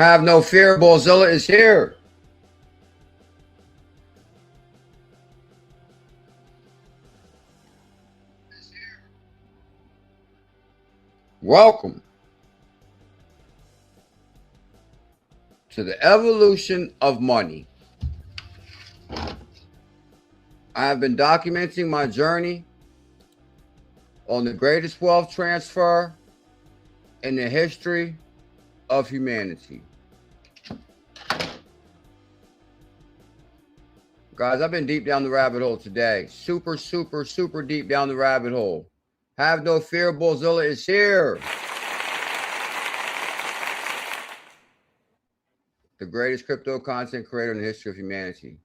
Have no fear, BuLLZiLLa is here. Welcome to the evolution of money. I have been documenting my journey on the greatest wealth transfer in the history of humanity. Guys, I've been deep down the rabbit hole today. Super deep down the rabbit hole. Have no fear, BuLLZiLLa is here. The greatest crypto content creator in the history of humanity.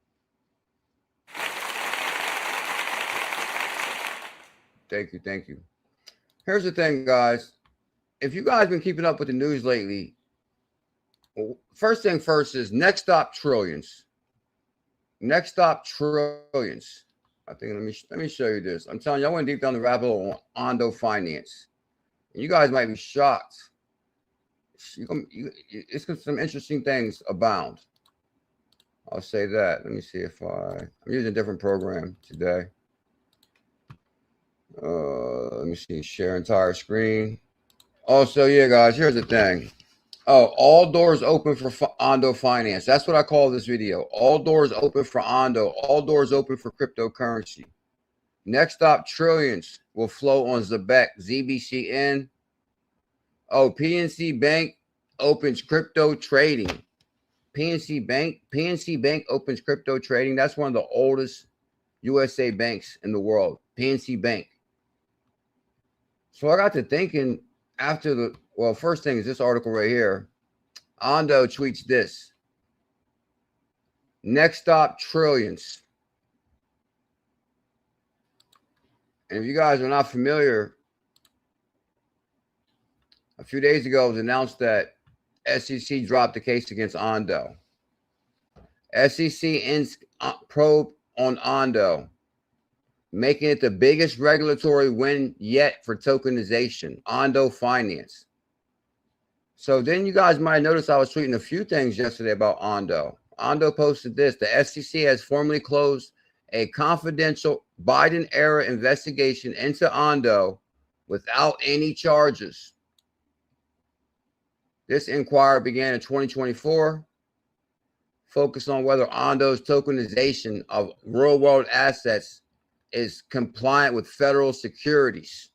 Thank you. Here's the thing, guys. If you guys been keeping up with the news lately, first thing first is next stop trillions. Next stop trillions. I think let me show you this. I'm telling you, I went deep down the rabbit hole on Ondo Finance. And you guys might be shocked. It's some interesting things abound. I'll say that. Let me see if I'm using a different program today. Let me see, share entire screen. Also, yeah, guys, here's the thing. Oh, all doors open for Ondo Finance. That's what I call this video. All doors open for Ondo. All doors open for cryptocurrency. Next stop trillions will flow on Zebec, ZBCN. Oh, PNC Bank opens crypto trading. PNC Bank opens crypto trading. That's one of the oldest USA banks in the world. PNC Bank. So I got to thinking after the, well, first thing is this article right here. Ondo tweets this. Next stop trillions. And if you guys are not familiar, a few days ago it was announced that SEC dropped the case against Ondo. SEC ends probe on Ondo, making it the biggest regulatory win yet for tokenization. Ondo Finance. So then you guys might notice I was tweeting a few things yesterday about Ondo. Ondo posted this. The SEC has formally closed a confidential Biden-era investigation into Ondo without any charges. This inquiry began in 2024, focused on whether Ondo's tokenization of real-world assets is compliant with federal securities.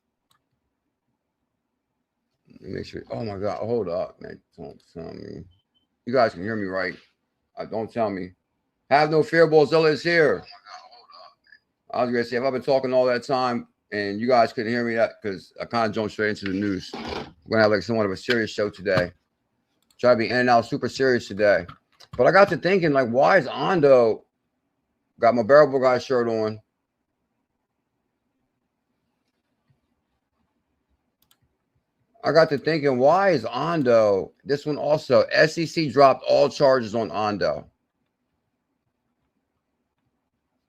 Let me make sure. Oh my God, hold up, man. Don't tell me. You guys can hear me right. Don't tell me. Have no fear, BuLLZiLLa is here. Oh my God, hold up, man. I was gonna say, if I've been talking all that time and you guys couldn't hear me, that because I kind of jumped straight into the news. We're gonna have like somewhat of a serious show today. Try to be in and out super serious today. But I got to thinking, like, why is Ondo got my Bearable Guy shirt on? I got to thinking, why is Ondo, this one also, SEC dropped all charges on Ondo.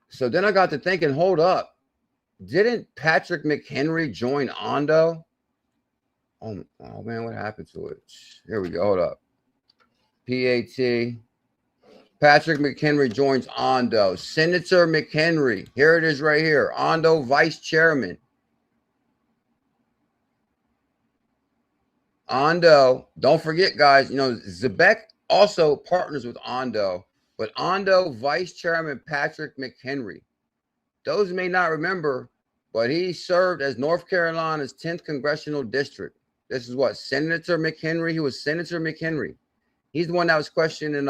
So then I got to thinking, hold up. Didn't Patrick McHenry join Ondo? Oh man, what happened to it? Here we go, hold up. Patrick McHenry joins Ondo. Senator McHenry, here it is right here. Ondo Vice Chairman. Ondo, don't forget, guys, you know, Zebec also partners with Ondo, but Ondo Vice Chairman Patrick McHenry. Those may not remember, but he served as North Carolina's 10th Congressional District. This is what, Senator McHenry? He was Senator McHenry. He's the one that was questioning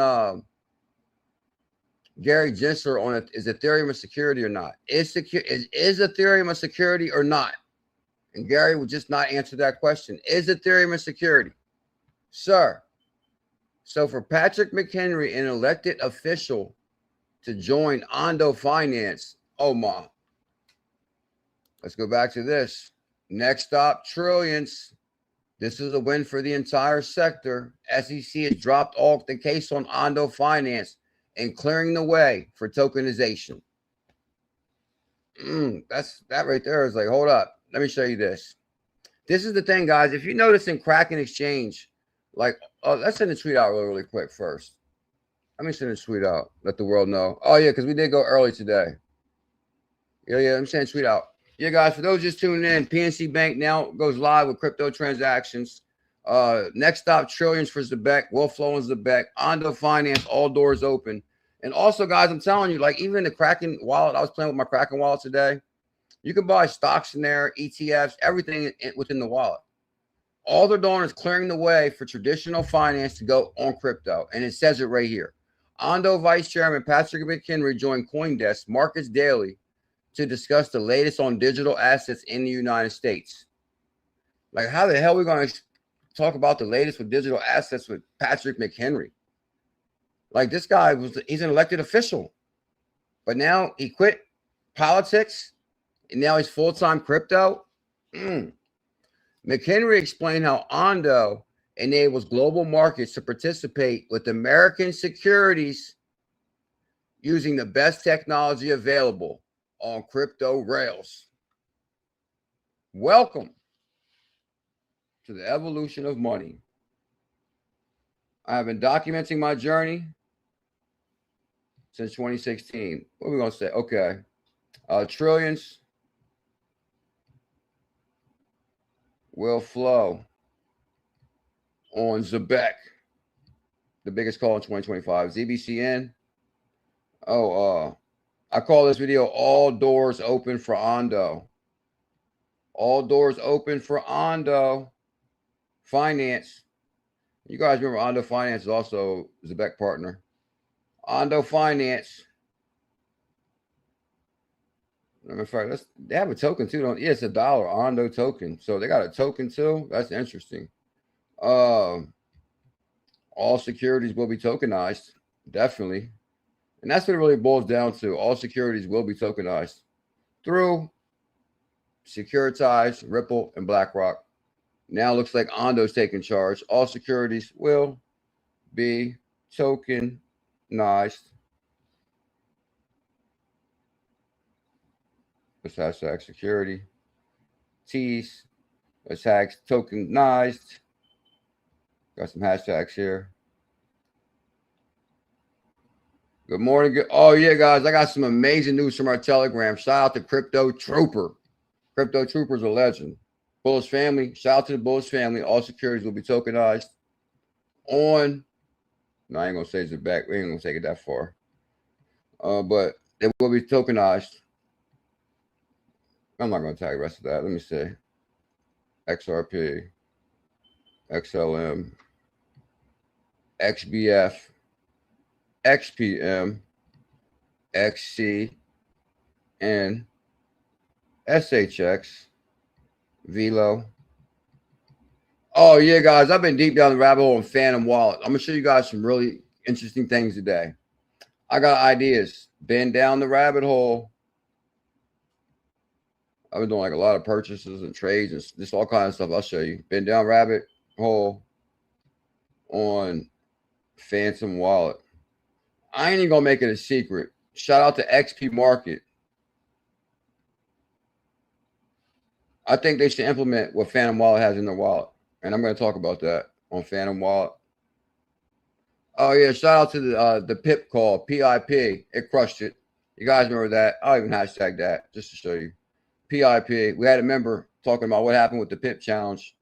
Gary Gensler on is Ethereum a security or not? Is Ethereum a security or not? And Gary would just not answer that question. Is Ethereum a security? Sir. So for Patrick McHenry, an elected official, to join Ondo Finance, oh my. Let's go back to this. Next stop, trillions. This is a win for the entire sector. SEC has dropped off the case on Ondo Finance and clearing the way for tokenization. That right there is like, hold up. Let me show you this. This is the thing, guys. If you notice in Kraken Exchange, Like, let's send a tweet out really, really quick first. Let me send a tweet out. Let the world know. Oh, yeah, because we did go early today. Yeah, I'm sending a tweet out. Yeah, guys, for those just tuning in, PNC Bank now goes live with crypto transactions. Next stop, trillions for Zebec. Will flow in Zebec. Ondo Finance, all doors open. And also, guys, I'm telling you, like even the Kraken wallet, I was playing with my Kraken wallet today. You can buy stocks in there, ETFs, everything within the wallet. All they're doing is clearing the way for traditional finance to go on crypto. And it says it right here. Ondo Vice Chairman Patrick McHenry joined CoinDesk Markets Daily to discuss the latest on digital assets in the United States. Like, how the hell are we going to talk about the latest with digital assets with Patrick McHenry? Like, this guy he's an elected official, but now he quit politics and now he's full-time crypto. McHenry explained how Ondo enables global markets to participate with American securities using the best technology available on crypto rails. Welcome to the evolution of money. I have been documenting my journey since 2016. What are we going to say? Okay. Trillions will flow on Zebec, the biggest call in 2025. ZBCN. I call this video All Doors Open for Ondo. All doors open for Ondo Finance. You guys remember Ondo Finance is also Zebec partner. Ondo Finance. In fact, they have a token too, don't? Yeah, it's $1 Ondo token. So they got a token too. That's interesting. All securities will be tokenized, definitely. And that's what it really boils down to. All securities will be tokenized through Securitized, Ripple, and BlackRock. Now it looks like Ondo's taking charge. All securities will be tokenized. Let's hashtag security. T's. Let's hashtag tokenized. Got some hashtags here. Good morning. Oh, yeah, guys. I got some amazing news from our Telegram. Shout out to Crypto Trooper. Crypto Trooper's a legend. Bullish family. Shout out to the Bullish family. All securities will be tokenized on. No, I ain't going to say Zebec. We ain't going to take it that far. But it will be tokenized. I'm not going to tell you the rest of that. Let me see. XRP, XLM, XBF, XPM, XC, and SHX, Velo. Oh, yeah, guys. I've been deep down the rabbit hole in Phantom Wallet. I'm going to show you guys some really interesting things today. I got ideas. Been down the rabbit hole. I've been doing like a lot of purchases and trades and just all kinds of stuff. I'll show you. Been down rabbit hole on Phantom Wallet. I ain't even going to make it a secret. Shout out to XP Market. I think they should implement what Phantom Wallet has in their wallet. And I'm going to talk about that on Phantom Wallet. Oh, yeah. Shout out to the PIP call, PIP. It crushed it. You guys remember that? I'll even hashtag that just to show you. PIP. We had a member talking about what happened with the PIP challenge.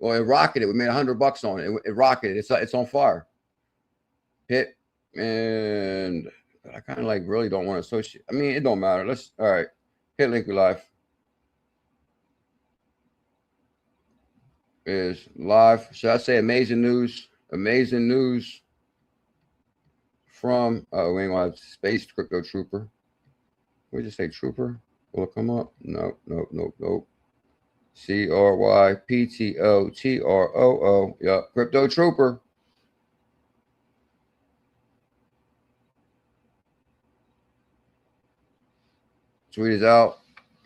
Well, it rocketed. We made $100 on it. It rocketed. It's on fire. PIP. And I kind of like really don't want to associate. I mean, it don't matter. All right. Hit link live. Is live. Should I say amazing news? Amazing news from, we ain't gonna have space Crypto Trooper. We just say Trooper. Will it come up? Nope. CRYPTOTROO. Yeah, Crypto Trooper. Tweet is out.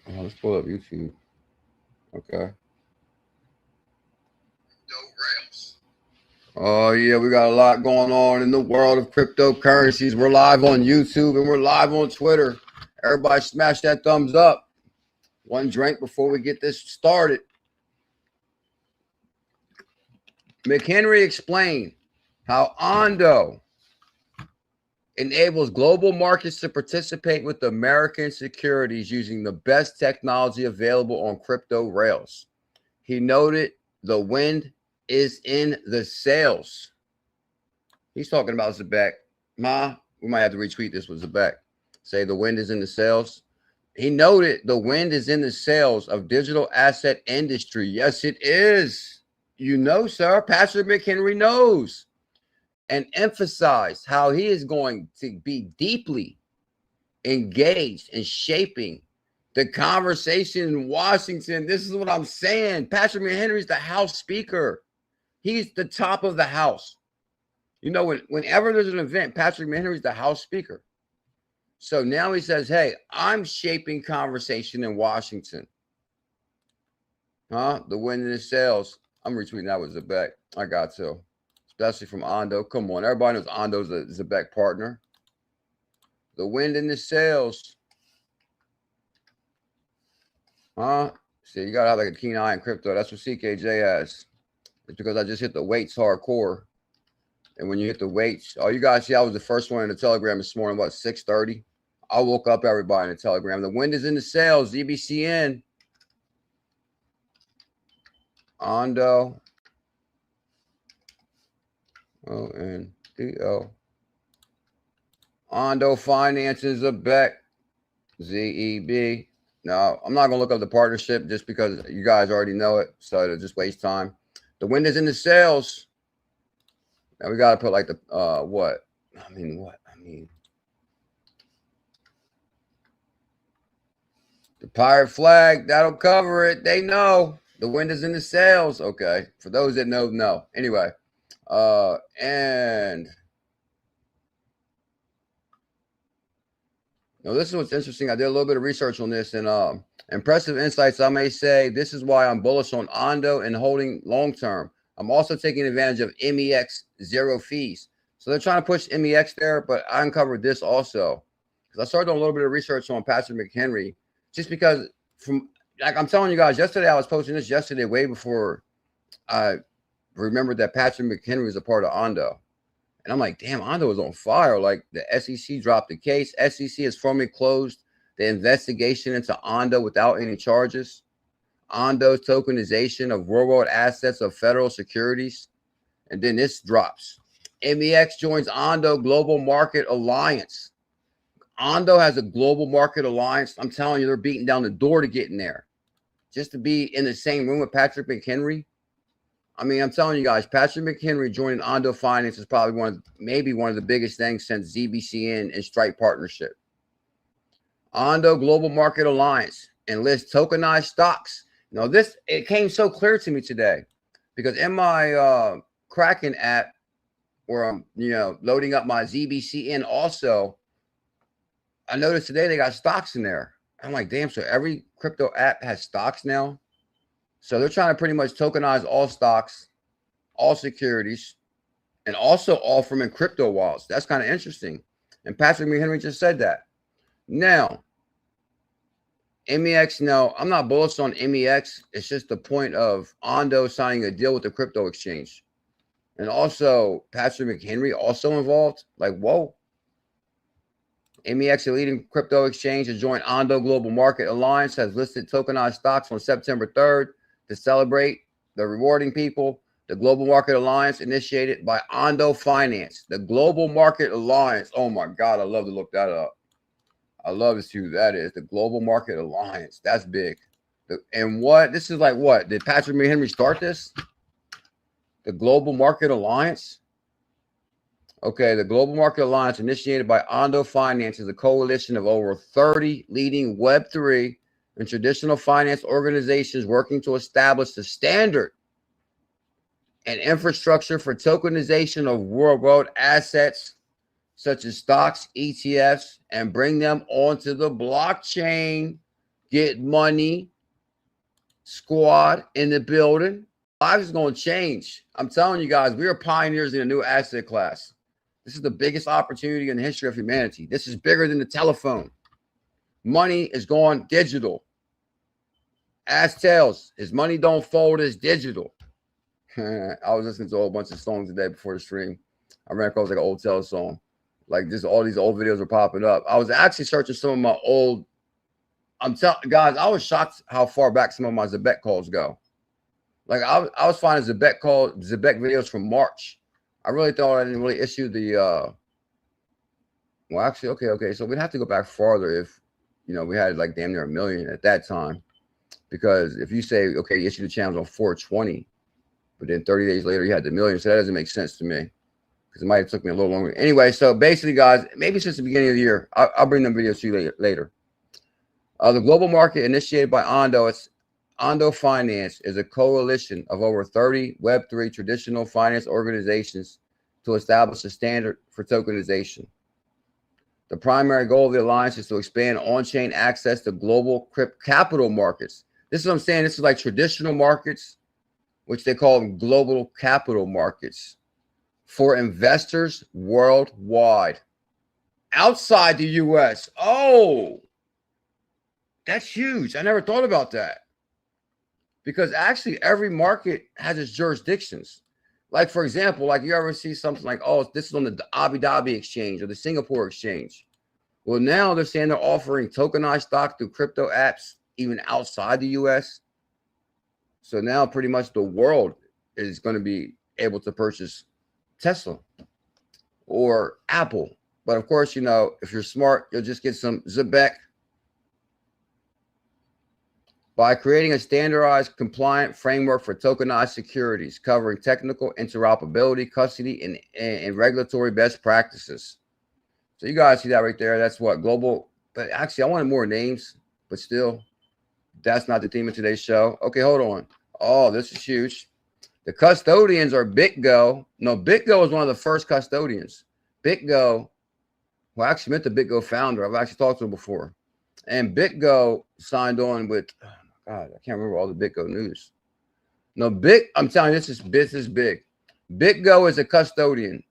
Oh, let's pull up YouTube. Okay. Oh, yeah, we got a lot going on in the world of cryptocurrencies. We're live on YouTube and we're live on Twitter. Everybody smash that thumbs up. One drink before we get this started. McHenry explained how Ondo enables global markets to participate with American securities using the best technology available on crypto rails. He noted the wind is in the sails. He's talking about Zebec. We might have to retweet this with Zebec. Say the wind is in the sails. He noted the wind is in the sails of digital asset industry. Yes, it is. You know, sir. Patrick McHenry knows. And emphasized how he is going to be deeply engaged in shaping the conversation in Washington. This is what I'm saying. Patrick McHenry is the House Speaker. He's the top of the House. You know, whenever there's an event, Patrick McHenry is the House Speaker. So now he says, hey, I'm shaping conversation in Washington. The wind in the sails. I'm retweeting that with Zebec. I got to. Especially from Ondo. Come on. Everybody knows Ondo's a Zebec partner. The wind in the sails. See, you got to have like a keen eye in crypto. That's what CKJ has. It's because I just hit the weights hardcore. And when you hit the weights, you guys see I was the first one in the Telegram this morning, what, 6:30? I woke up everybody in the Telegram. The wind is in the sails, ZBCN. Ondo. ONDO. Ondo Finance is a bet. ZEB. No, I'm not going to look up the partnership just because you guys already know it. So it'll just waste time. The wind is in the sails. Now we got to put like the, what? I mean, the pirate flag, that'll cover it. They know. The wind is in the sails. Okay. For those that know, no. Anyway. And now this is what's interesting. I did a little bit of research on this and impressive insights. I may say this is why I'm bullish on Ondo and holding long term. I'm also taking advantage of MEXC 0 fees. So they're trying to push MEXC there, but I uncovered this also because I started doing a little bit of research on Patrick McHenry just because from like I'm telling you guys yesterday, I was posting this yesterday way before I remembered that Patrick McHenry was a part of Ondo. And I'm like, damn, Ondo was on fire. Like the SEC dropped the case. SEC has formally closed the investigation into Ondo without any charges. Ondo's tokenization of real-world assets of federal securities. And then this drops. MEXC joins Ondo Global Market Alliance. Ondo has a global market alliance. I'm telling you, they're beating down the door to get in there. Just to be in the same room with Patrick McHenry. I mean, I'm telling you guys, Patrick McHenry joining Ondo Finance is probably maybe one of the biggest things since ZBCN and Stripe partnership. Ondo Global Market Alliance enlists tokenized stocks. Now, it came so clear to me today because in my Kraken app, where I'm loading up my ZBCN, also, I noticed today they got stocks in there. I'm like, damn! So every crypto app has stocks now. So they're trying to pretty much tokenize all stocks, all securities, and also all from in crypto wallets. That's kind of interesting. And Patrick McHenry just said that. Now, MEXC, no, I'm not bullish on MEXC. It's just the point of Ondo signing a deal with the crypto exchange. And also, Patrick McHenry also involved. Like, whoa. MEXC, a leading crypto exchange, has joined Ondo Global Market Alliance, has listed tokenized stocks on September 3rd. To celebrate the rewarding people. The Global Market Alliance initiated by Ondo Finance. The Global Market Alliance. Oh my God, I love to look that up. I love to see who that is. The Global Market Alliance. That's big. And what? This is like what? Did Patrick McHenry start this? The Global Market Alliance? Okay, the Global Market Alliance initiated by Ondo Finance is a coalition of over 30 leading Web3 and traditional finance organizations working to establish the standard and infrastructure for tokenization of real-world assets such as stocks, ETFs, and bring them onto the blockchain. Get money. Squad in the building. Life is going to change. I'm telling you guys, we are pioneers in a new asset class. This is the biggest opportunity in the history of humanity. This is bigger than the telephone. Money is going digital. Ask Tails, his money don't fold, is digital. I was listening to a whole bunch of songs today before the stream. I ran across like an old Tell song. Like just all these old videos were popping up. I was actually searching some of my old. I'm telling guys, I was shocked how far back some of my Zebec calls go. Like I was finding Zebec videos from March. I really thought I didn't really issue the. Well, actually, okay. So we'd have to go back farther if, you know, we had like damn near 1 million at that time. Because if you say, okay, you issued the channels on 420, but then 30 days later you had the 1 million, so that doesn't make sense to me. Because it might have took me a little longer. Anyway, so basically, guys, maybe since the beginning of the year, I'll bring them videos to you later. The global market initiated by Ondo Finance is a coalition of over 30 Web3 traditional finance organizations to establish a standard for tokenization. The primary goal of the alliance is to expand on-chain access to global capital markets. This is what I'm saying. This is like traditional markets, which they call global capital markets, for investors worldwide, outside the US. Oh, that's huge. I never thought about that. Because actually every market has its jurisdictions. Like, for example, like you ever see something like, oh, this is on the Abu Dhabi exchange or the Singapore exchange. Well, now they're saying they're offering tokenized stock through crypto apps even outside the US. So now pretty much the world is going to be able to purchase Tesla or Apple. But of course, you know, if you're smart, you'll just get some Zebec. By creating a standardized, compliant framework for tokenized securities, covering technical interoperability, custody, and regulatory best practices. So you guys see that right there. That's what global. But actually, I wanted more names, but still, that's not the theme of today's show. Okay, hold on. Oh, this is huge. The custodians are BitGo. No, BitGo is one of the first custodians. BitGo, well, I actually met the BitGo founder. I've actually talked to him before. And BitGo signed on with, oh my God, I can't remember all the BitGo news. No, I'm telling you, this is big. BitGo is a custodian.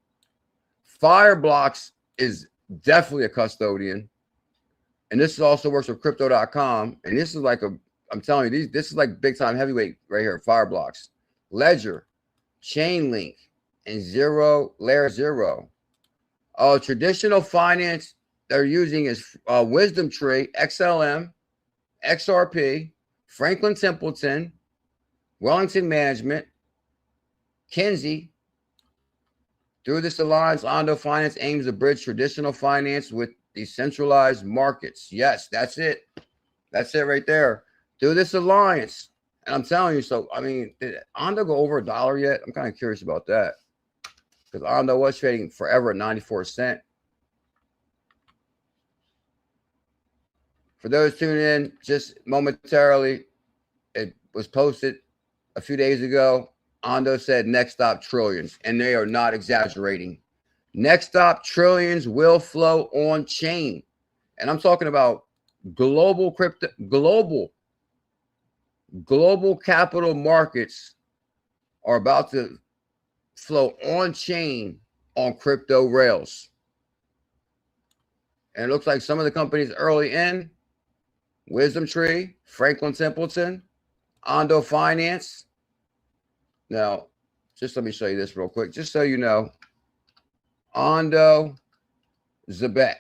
Fireblocks is definitely a custodian. And this also works with crypto.com. And this is like I'm telling you, this is like big time heavyweight right here, Fireblocks. Ledger, Chainlink, and Layer Zero. Traditional finance they're using is WisdomTree, XLM, XRP, Franklin Templeton, Wellington Management, Kinsey. Through this alliance, Ondo Finance aims to bridge traditional finance with decentralized markets. Yes, that's it. That's it right there. Through this alliance. And I'm telling you, so, I mean, did Ondo go over $1 yet? I'm kind of curious about that. Because Ondo was trading forever at 94 cents. For those tuning in just momentarily, it was posted a few days ago. Ondo said next stop trillions, and they are not exaggerating. Next stop trillions will flow on chain. And I'm talking about global capital markets are about to flow on chain on crypto rails. And it looks like some of the companies early in, WisdomTree, Franklin Templeton, Ondo Finance. Now, just let me show you this real quick, just so you know. Ondo, Zebec.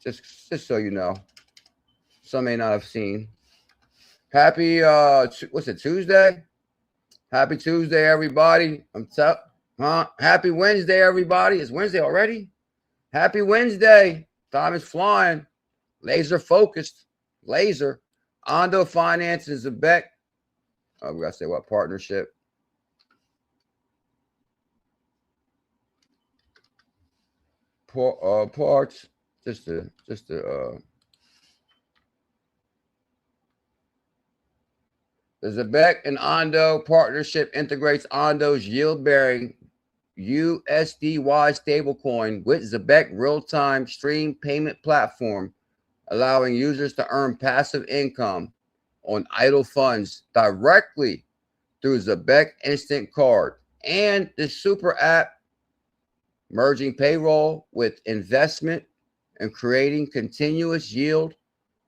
Just so you know. Some may not have seen. Happy, what's it, Tuesday? Happy Tuesday, everybody. Happy Wednesday, everybody. It's Wednesday already? Happy Wednesday. Time is flying. Laser focused. Laser. Ondo Finance and Zebec. We got to say what? Partnership. Parts. The Zebec and Ondo partnership integrates Ondo's yield-bearing USDY stablecoin with Zebec real-time stream payment platform, allowing users to earn passive income on idle funds directly through Zebec Instant Card and the super app, merging payroll with investment and creating continuous yield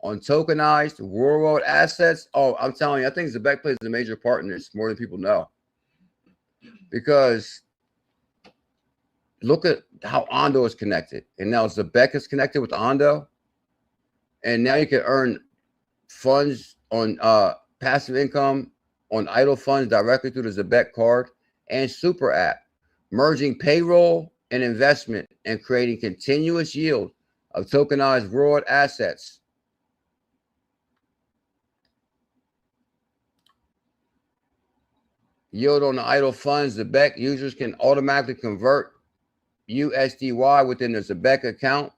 on tokenized real-world assets. Oh, I'm telling you, I think Zebec plays a major part in this more than people know. because look at how Ondo is connected. And now Zebec is connected with Ondo. And now you can earn funds on passive income on idle funds directly through the Zebec card and super app, merging payroll and investment and creating continuous yield of tokenized raw assets. Yield on the idle funds. Zebec users can automatically convert USDY within the Zebec account.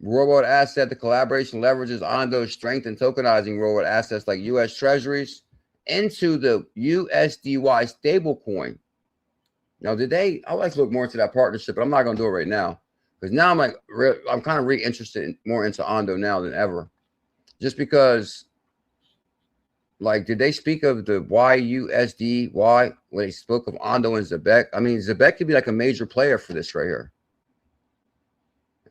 Real-world asset, the collaboration leverages Ondo's strength in tokenizing real-world assets like U.S. Treasuries into the USDY stablecoin. Now, I would like to look more into that partnership, but I'm not going to do it right now because now I'm kind of re-interested more into Ondo now than ever, just because, like, did they speak of the USDY when they spoke of Ondo and Zebec? I mean, Zebec could be like a major player for this right here.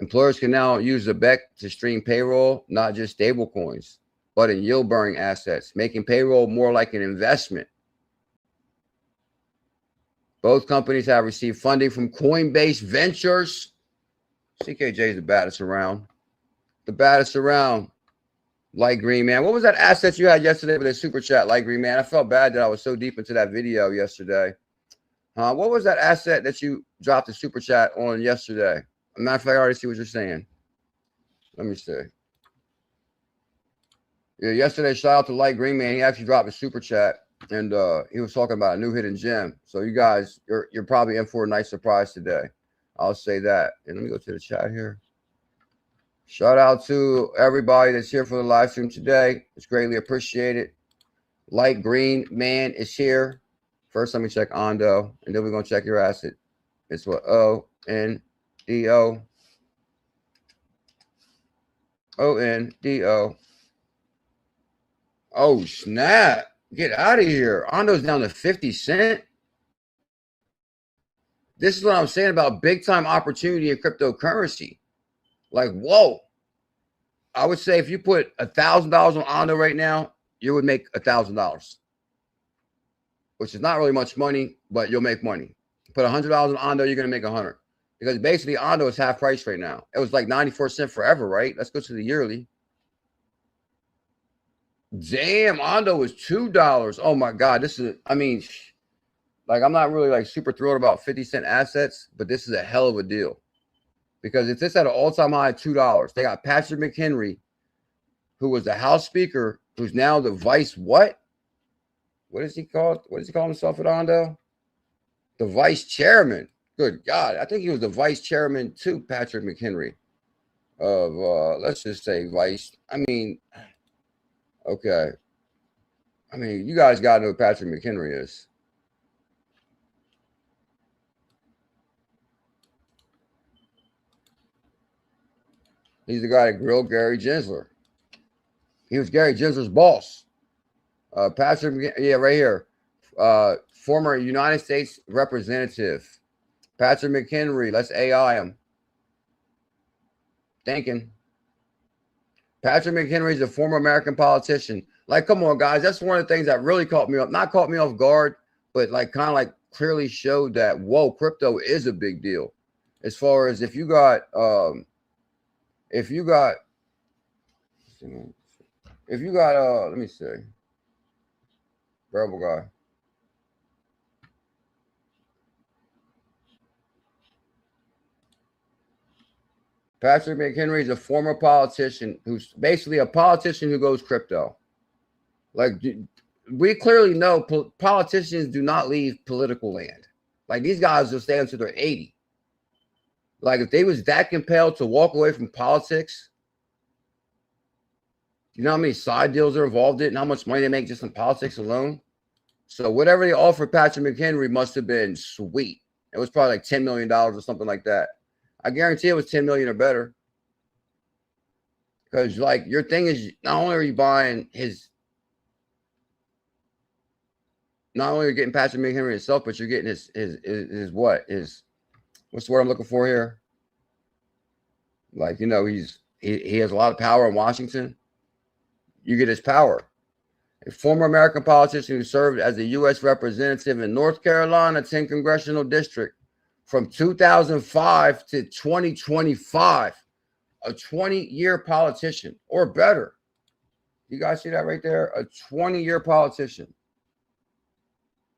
Employers can now use Zebec to stream payroll, not just stable coins, but in yield-bearing assets, making payroll more like an investment. Both companies have received funding from Coinbase Ventures. CKJ is the baddest around. The baddest around. Light Green Man. What was that asset you had yesterday with a super chat, Light Green Man? I felt bad that I was so deep into that video yesterday. What was that asset that you dropped the super chat on yesterday? Matter of fact, I already see what you're saying. Let me see. Yeah, yesterday, shout out to Light Green Man. He actually dropped a super chat, and he was talking about a new hidden gem. So you guys, you're probably in for a nice surprise today. I'll say that. And let me go to the chat here. Shout out to everybody that's here for the live stream today. It's greatly appreciated. Light Green Man is here. First, let me check Ondo, and then we're going to check your asset. It's what? ONDO. Oh, snap. Get out of here. Ondo's down to 50 cents. This is what I'm saying about big time opportunity in cryptocurrency. Like, whoa. I would say if you put $1,000 on Ondo right now, you would make $1,000, which is not really much money, but you'll make money. Put $100 on Ondo, you're going to make 100. Because basically, Ondo is half price right now. It was like 94 cents forever, right? Let's go to the yearly. Damn, Ondo is $2. Oh, my God. This is, I mean, like, I'm not really, like, super thrilled about 50-cent assets, but this is a hell of a deal. Because if this at an all-time high of $2, they got Patrick McHenry, who was the House Speaker, who's now the vice what? What is he called? What does he call himself at Ondo? The vice chairman. Good God. I think he was the vice chairman too, Patrick McHenry. Of, let's just say vice. I mean, okay. I mean, you guys got to know who Patrick McHenry is. He's the guy that grilled Gary Gensler. He was Gary Gensler's boss. Patrick, yeah, right here. Former United States representative. Patrick McHenry. Let's AI him. Thinking. Patrick McHenry is a former American politician. Like, come on, guys. That's one of the things that really caught me up. Not caught me off guard, but like kind of like clearly showed that, whoa, crypto is a big deal. As far as if you got let me see. Rebel guy. Patrick McHenry is a former politician who's basically a politician who goes crypto. Like, we clearly know politicians do not leave political land. Like, these guys will stay until they're 80. Like, if they was that compelled to walk away from politics, you know how many side deals are involved in it and how much money they make just in politics alone? So whatever they offered Patrick McHenry must have been sweet. It was probably like $10 million or something like that. I guarantee it was 10 million or better. Because, like, your thing is, not only are you buying not only are you getting Patrick McHenry himself, but you're getting his what's the word I'm looking for here? Like, you know, he has a lot of power in Washington. You get his power. a former American politician who served as a U.S. representative in North Carolina 10th Congressional District from 2005 to 2025, a 20-year politician or better. You guys see that right there? A 20-year politician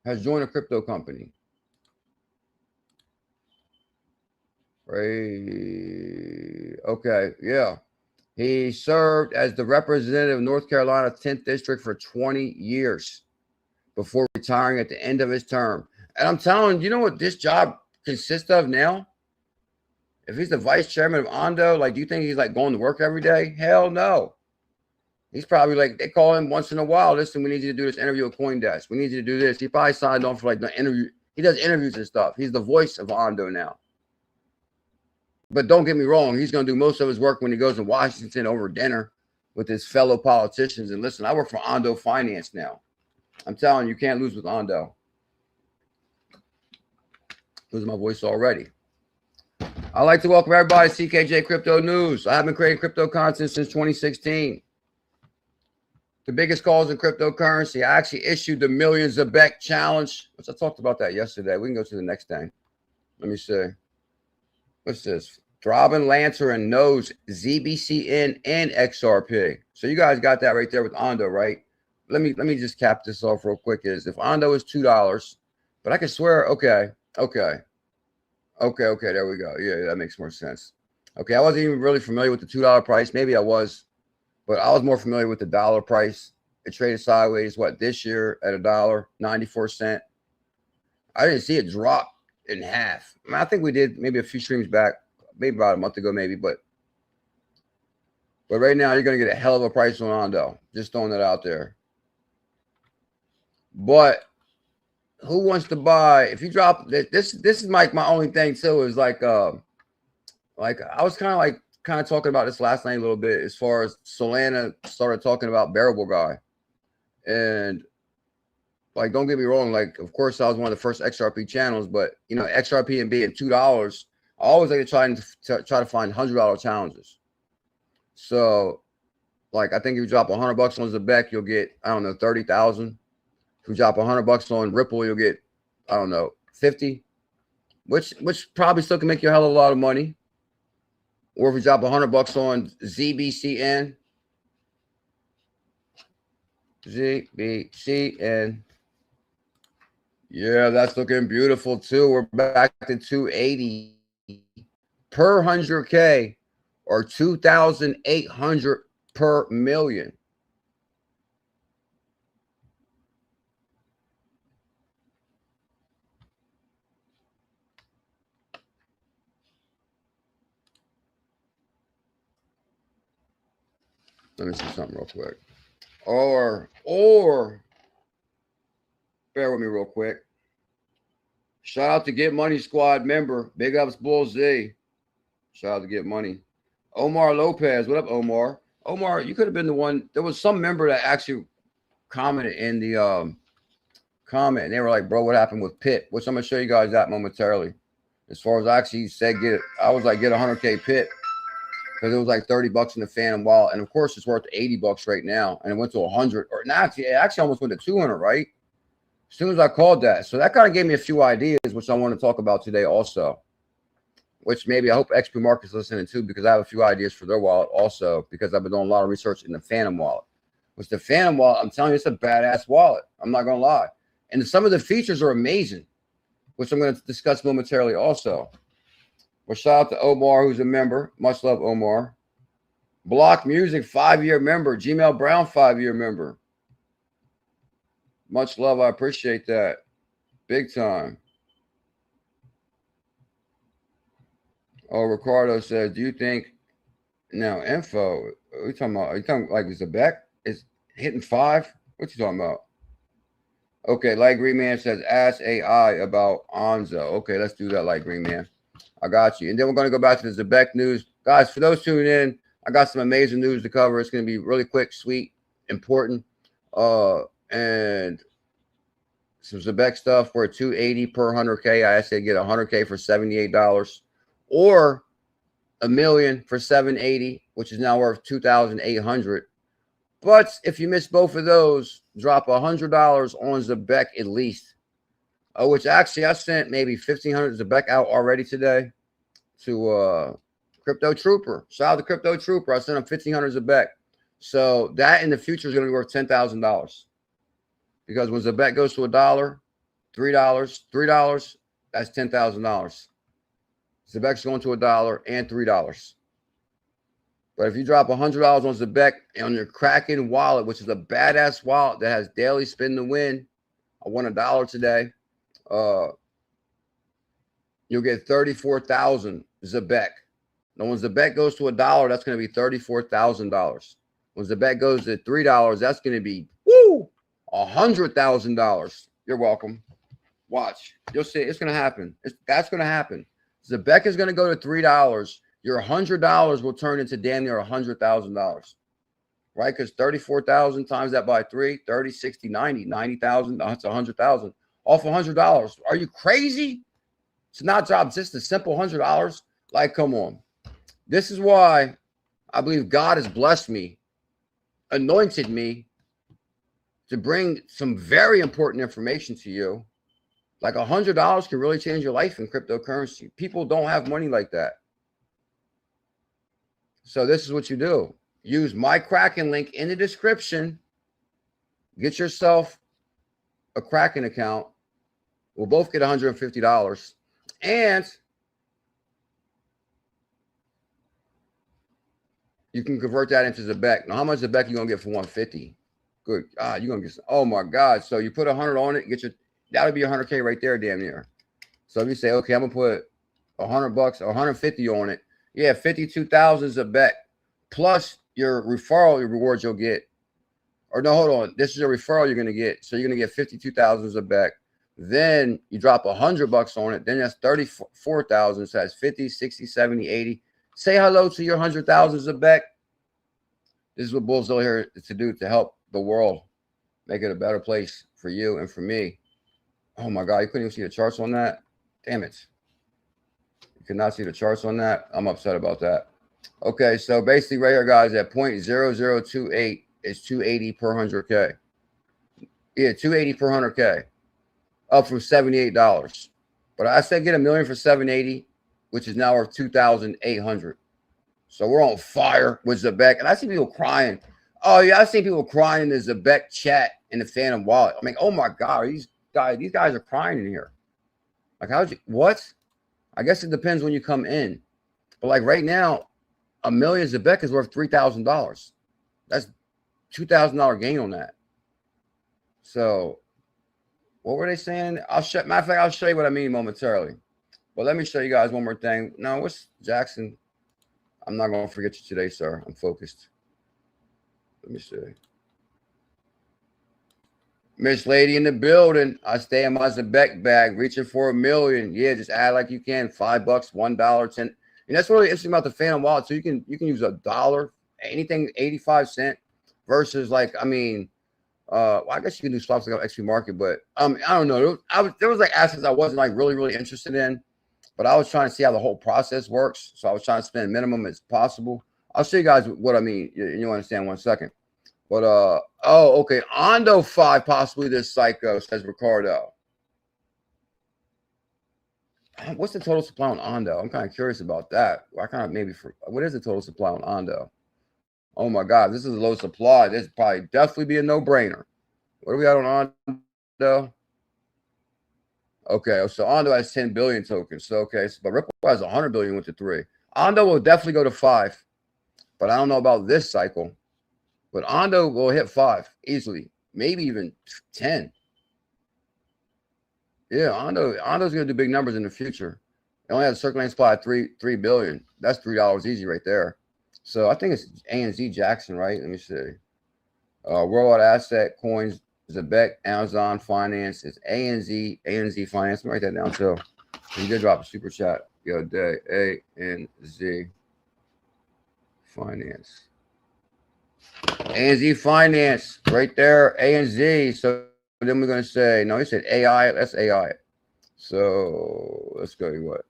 has joined a crypto company. Right. Okay, yeah. He served as the representative of North Carolina 10th District for 20 years before retiring at the end of his term. And I'm telling you, you know what this job consists of now? If he's the vice chairman of Ondo, like, do you think he's like going to work every day? Hell no. He's probably like, they call him once in a while. Listen, we need you to do this interview with CoinDesk. We need you to do this. He probably signed on for like the interview. He does interviews and stuff. He's the voice of Ondo now. But don't get me wrong, he's going to do most of his work when he goes to Washington over dinner with his fellow politicians. And listen, I work for Ondo Finance now. I'm telling you, you can't lose with Ondo. Losing my voice already. I'd like to welcome everybody to CKJ Crypto News. I have been creating crypto content since 2016. The biggest calls in cryptocurrency. I actually issued the Millions Zebec Challenge, which I talked about that yesterday. We can go to the next thing. Let me see. What's this? 𝕝𝕚𝕚𝕄𝕖𝕕𝕚 ZBCN and XRP. So you guys got that right there with Ondo, right? Let me just cap this off real quick. Is if Ondo is $2, but I can swear, okay, there we go. Yeah, that makes more sense. Okay, I wasn't even really familiar with the $2 price. Maybe I was, but I was more familiar with the dollar price. It traded sideways, what, this year at $1.94. I didn't see it drop in half. I mean, I think we did maybe a few streams back, maybe about a month ago, maybe, but right now you're going to get a hell of a price on Ondo. Just throwing that out there. But who wants to buy? If you drop this is like my only thing too, is like I was kind of talking about this last night a little bit, as far as Solana started talking about 𝕝𝕚𝕟𝕚𝕟. And like, don't get me wrong, like, of course I was one of the first XRP channels, but you know, XRP and being $2, I always like to try to find $100 challenges. So like, I think if you drop $100 on Zebec, you'll get, I don't know, 30,000. If you drop $100 on Ripple, you'll get, I don't know, 50, which probably still can make you a hell of a lot of money. Or if you drop $100 on ZBCN, yeah, that's looking beautiful too. We're back to 280 per 100K, or 2,800 per million. Let me see something real quick. Or bear with me real quick. Shout out to Get Money Squad member. Big ups BuLLZiLLa. Shout out to Get Money. Omar Lopez. What up, Omar? Omar, you could have been the one. There was some member that actually commented in the comment, and they were like, bro, what happened with Pit? Which I'm going to show you guys that momentarily. As far as I actually said, I was like, get 100K Pit. Because it was like $30 in the Phantom wallet, and of course it's worth $80 right now, and it went to 100, or not, it actually almost went to 200, right? As soon as I called that, so that kind of gave me a few ideas, which I want to talk about today also. Which maybe I hope XP Market's listening to, because I have a few ideas for their wallet also, because I've been doing a lot of research in the Phantom wallet. Which the Phantom wallet, I'm telling you, it's a badass wallet. I'm not gonna lie, and some of the features are amazing, which I'm going to discuss momentarily also. Well, shout out to Omar, who's a member. Much love, Omar. Block Music, 5-year member. Gmail Brown, 5-year member. Much love. I appreciate that. Big time. Oh, Ricardo says, do you think now info? What are you talking about? Are you talking like Zebec is hitting 5? What you talking about? Okay, Light Green Man says, ask AI about Onzo. Okay, let's do that, Light Green Man. I got you. And then we're going to go back to the Zebec news. Guys, for those tuning in, I got some amazing news to cover. It's going to be really quick, sweet, important. And some Zebec stuff. We're at 280 per 100K. I say get 100K for $78, or $1 million for 780, which is now worth 2,800, But if you miss both of those, drop $100 on Zebec at least. Which actually I sent maybe 1,500 Zebec out already today to Crypto Trooper. Shout out to Crypto Trooper. I sent him 1,500 Zebec. So that in the future is going to be worth $10,000. Because when Zebec goes to $1, $3, that's $10,000. Zebec's going to $1 and $3. But if you drop $100 on Zebec on your Kraken wallet, which is a badass wallet that has daily spin to win, I won $1 today. You'll get 34,000 Zebec. Now, when Zebec goes to $1, that's going to be $34,000. When Zebec goes to $3, that's going to be $100,000. You're welcome. Watch. You'll see. It's going to happen. That's going to happen. Zebec is going to go to $3. Your $100 will turn into damn near $100,000. Right? Because 34,000 times that by 3, 30, 60, 90, 90,000. That's 100,000. Off $100. Are you crazy? It's not dropped just a simple $100. Like, come on. This is why I believe God has blessed me, anointed me to bring some very important information to you. Like $100 can really change your life in cryptocurrency. People don't have money like that. So this is what you do. Use my Kraken link in the description. Get yourself a Kraken account. We'll both get $150. And you can convert that into Zebec. Now, how much Zebec you going to get for $150? Good. You're going to get, oh my God. So you put 100 on it, get your, that'll be 100K right there, damn near. So if you say, okay, I'm going to put $100 or 150 on it. Yeah, 52,000 Zebec plus your referral rewards you'll get. Or no, hold on. This is your referral you're going to get. So you're going to get 52,000 Zebec. Then you drop $100 on it. Then that's 34,000. So that's 50, 60, 70, 80. Say hello to your 100,000 Zebec. This is what BuLLZiLLa here to do to help the world make it a better place for you and for me. Oh my God, you couldn't even see the charts on that? Damn it. You could not see the charts on that? I'm upset about that. Okay, so basically right here, guys, at 0.0028 is 280 per 100K. Yeah, 280 per 100K. Up from $78. But I said get $1 million for 780, which is now worth 2,800. So we're on fire with Zebec. And I see people crying. Oh, yeah, I see people crying in the Zebec chat in the Phantom wallet. I mean, oh my God, these guys are crying in here. Like, how'd you, what? I guess it depends when you come in. But like right now, $1 million Zebec is worth $3,000. That's $2,000 gain on that. So what were they saying? Matter of fact, I'll show you what I mean momentarily. But let me show you guys one more thing. No, what's Jackson? I'm not going to forget you today, sir. I'm focused. Let me see. Miss Lady in the building. I stay in my Zebec bag, reaching for $1 million. Yeah, just add like you can. $5, $1, 10. And that's really interesting about the Phantom wallet. So you can use $1, anything 85 cents versus like, I mean, well, I guess you can do swaps like on XP market, but I don't know. There was like assets I wasn't like really interested in, but I was trying to see how the whole process works. So I was trying to spend minimum as possible. I'll show you guys what I mean. You understand 1 second. But oh, okay. Ondo 5, possibly this psycho, says Ricardo. What's the total supply on Ondo? I'm kind of curious about that. I kind of maybe what is the total supply on Ondo? Oh my God, this is a low supply. This probably definitely be a no-brainer. What do we got on Ondo? Okay, so Ondo has 10 billion tokens. So okay, but Ripple has 100 billion, went to 3. Ondo will definitely go to 5, but I don't know about this cycle. But Ondo will hit 5 easily, maybe even 10. Yeah, Ondo's gonna do big numbers in the future. It only has a circulating supply of 3 billion. That's $3 easy right there. So I think it's ANZ Jackson, right? Let me see. Worldwide Asset Coins, Zebec, Amazon Finance. It's ANZ Finance. Let me write that down too. You did drop a super chat the other day. ANZ Finance. ANZ Finance right there. ANZ. So then we're gonna say no. He said AI. That's AI. So let's go. What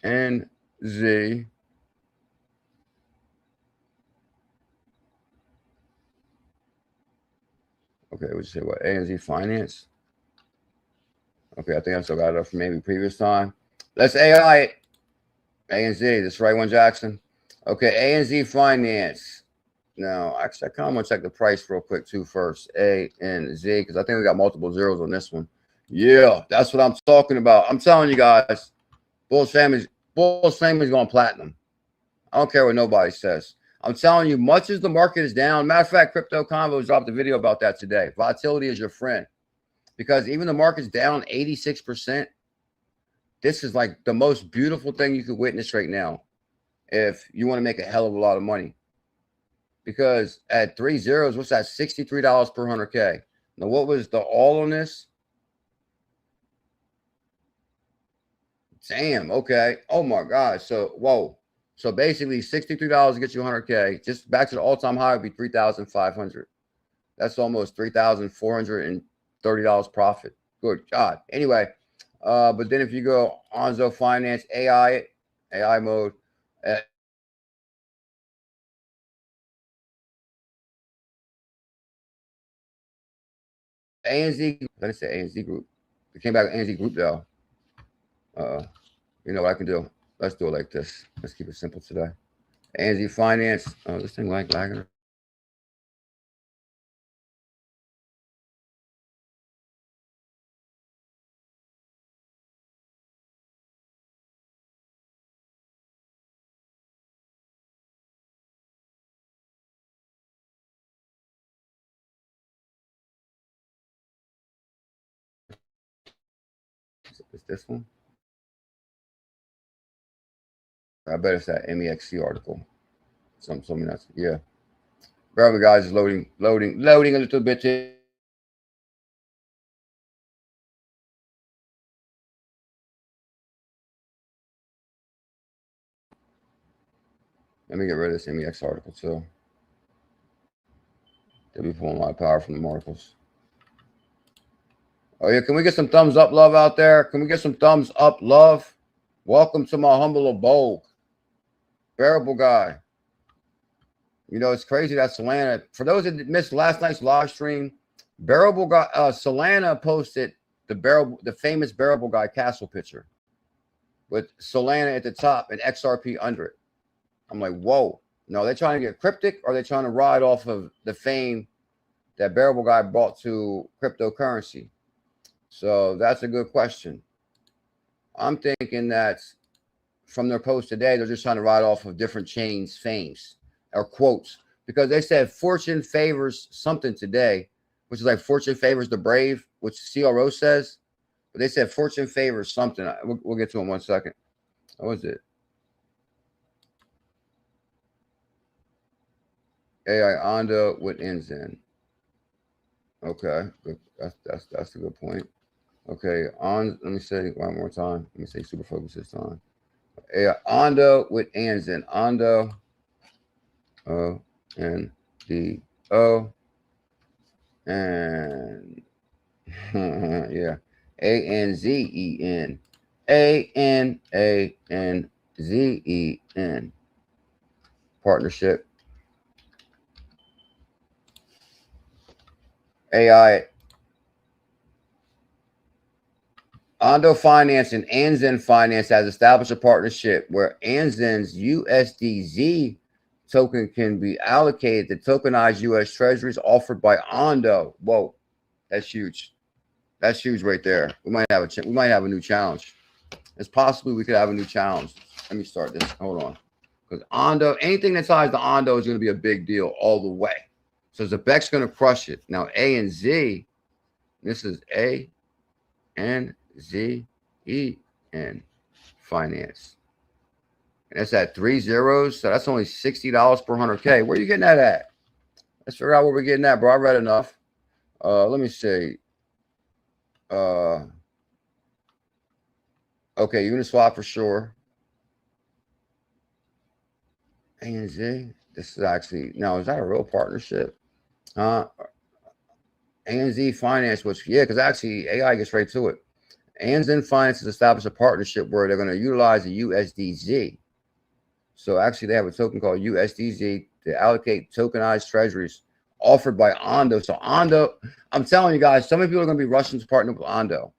ANZ Okay, we'll say what? ANZ Finance. Okay, I think I still got it up from maybe previous time. Let's AI it. ANZ, this is right one, Jackson. Okay, ANZ Finance. Now, actually, I kind of want to check the price real quick too first. ANZ, because I think we got multiple zeros on this one. Yeah, that's what I'm talking about. I'm telling you guys, BuLLZiLLa is going platinum. I don't care what nobody says. I'm telling you, much as the market is down. Matter of fact, Crypto Convos dropped a video about that today. Volatility is your friend. Because even the market's down 86%, this is like the most beautiful thing you could witness right now if you want to make a hell of a lot of money. Because at 3 zeros, what's that? $63 per 100K. Now, what was the all on this? Damn, okay. Oh my God. So, whoa. So basically $63 gets you 100K. Just back to the all-time high would be 3,500. That's almost $3,430 profit. Good God. Anyway, but then if you go Ondo Finance, AI mode, ANZ, I didn't say ANZ Group. It came back ANZ Group though. You know what I can do? Let's do it like this. Let's keep it simple today. ANZ Finance. Oh, this thing like lagging. Is this one? I bet it's that MEXC article. Something that's, yeah. Brother guys is loading a little bit here. Let me get rid of this MEX article too. They'll be pulling a lot of power from the articles. Oh yeah, can we get some thumbs up love out there? Can we get some thumbs up love? Welcome to my humble abode. Bearable guy. You know, it's crazy that Solana, for those that missed last night's live stream, Bearable guy, Solana posted the famous Bearable guy castle picture with Solana at the top and XRP under it. I'm like, whoa. No, they're trying to get cryptic, or they're trying to ride off of the fame that Bearable guy brought to cryptocurrency. So that's a good question. I'm thinking that from their post today, they're just trying to ride off of different chains' fames or quotes, because they said fortune favors something today, which is like fortune favors the brave, which CRO says. But they said fortune favors something. We'll get to it in 1 second. What was it? AI Ondo with Enzin. Okay, good. That's a good point. Okay, let me say one more time. Let me say super focus this time. AI Ondo with Enzin. Ondo, O-N-D-O, and yeah, A-N-Z-E-N, A-N-A-N-Z-E-N. Partnership. AI Ondo Finance and Anzen Finance has established a partnership where Anzen's USDZ token can be allocated to tokenized U.S. treasuries offered by Ondo. Whoa, that's huge. That's huge right there. We might have a new challenge. It's possibly we could have a new challenge. Let me start this. Hold on, because Ondo, anything that ties to Ondo is going to be a big deal all the way. So Zebec's going to crush it. Now A and Z. This is A-N-Z-E-N Finance. And that's at 3 zeros. So that's only $60 per 100K. Where are you getting that at? Let's figure out where we're getting that, bro. I read enough. Let me see. Okay, Uniswap for sure. ANZ. This is actually, now, is that a real partnership? ANZ Finance, which, yeah, because actually AI gets right to it. ANZ Finance has established a partnership where they're going to utilize the USDZ. So actually, they have a token called USDZ to allocate tokenized treasuries offered by Ondo. So Ondo, I'm telling you guys, so many people are going to be rushing to partner with Ondo.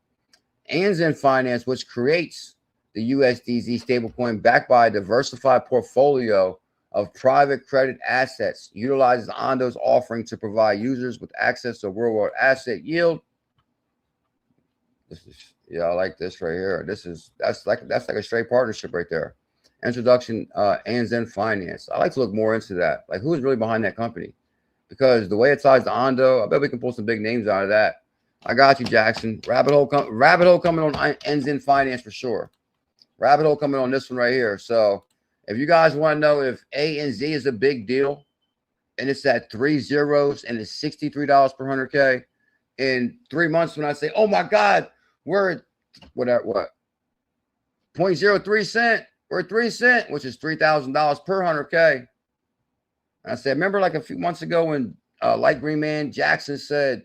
Anzen Finance, which creates the USDZ stablecoin backed by a diversified portfolio of private credit assets, utilizes Ondo's offering to provide users with access to real-world asset yield. This is, yeah, I like this right here. That's like a straight partnership right there. Introduction, Anzen Finance. I like to look more into that. Like, who's really behind that company? Because the way it ties to Ondo, I bet we can pull some big names out of that. I got you, Jackson. Rabbit hole coming on Anzen Finance for sure. Rabbit hole coming on this one right here. So if you guys want to know if A and Z is a big deal, and it's at 3 zeros and it's $63 per 100K in 3 months, when I say, oh my God, we're at what 0.03 cent, we're at 3 cents, which is $3,000 per 100K. And I said, remember like a few months ago when Light Green Man Jackson said,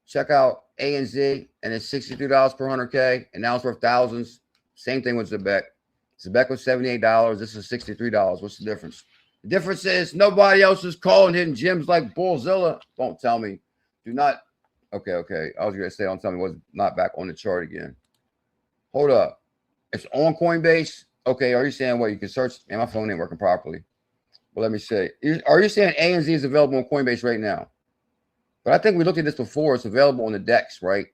check out A and Z, and it's $63 per 100K, and now it's worth thousands. Same thing with Zebec. Zebec was $78. This is $63. What's the difference? The difference is nobody else is calling hidden gems like BuLLZiLLa. Don't tell me. Do not. Okay. I was going to say, don't tell me what's not back on the chart again. Hold up. It's on Coinbase. Okay. Are you saying what? You can search? Man, my phone ain't working properly. But let me say, are you saying A and Z is available on Coinbase right now? But I think we looked at this before. It's available on the DEX, right?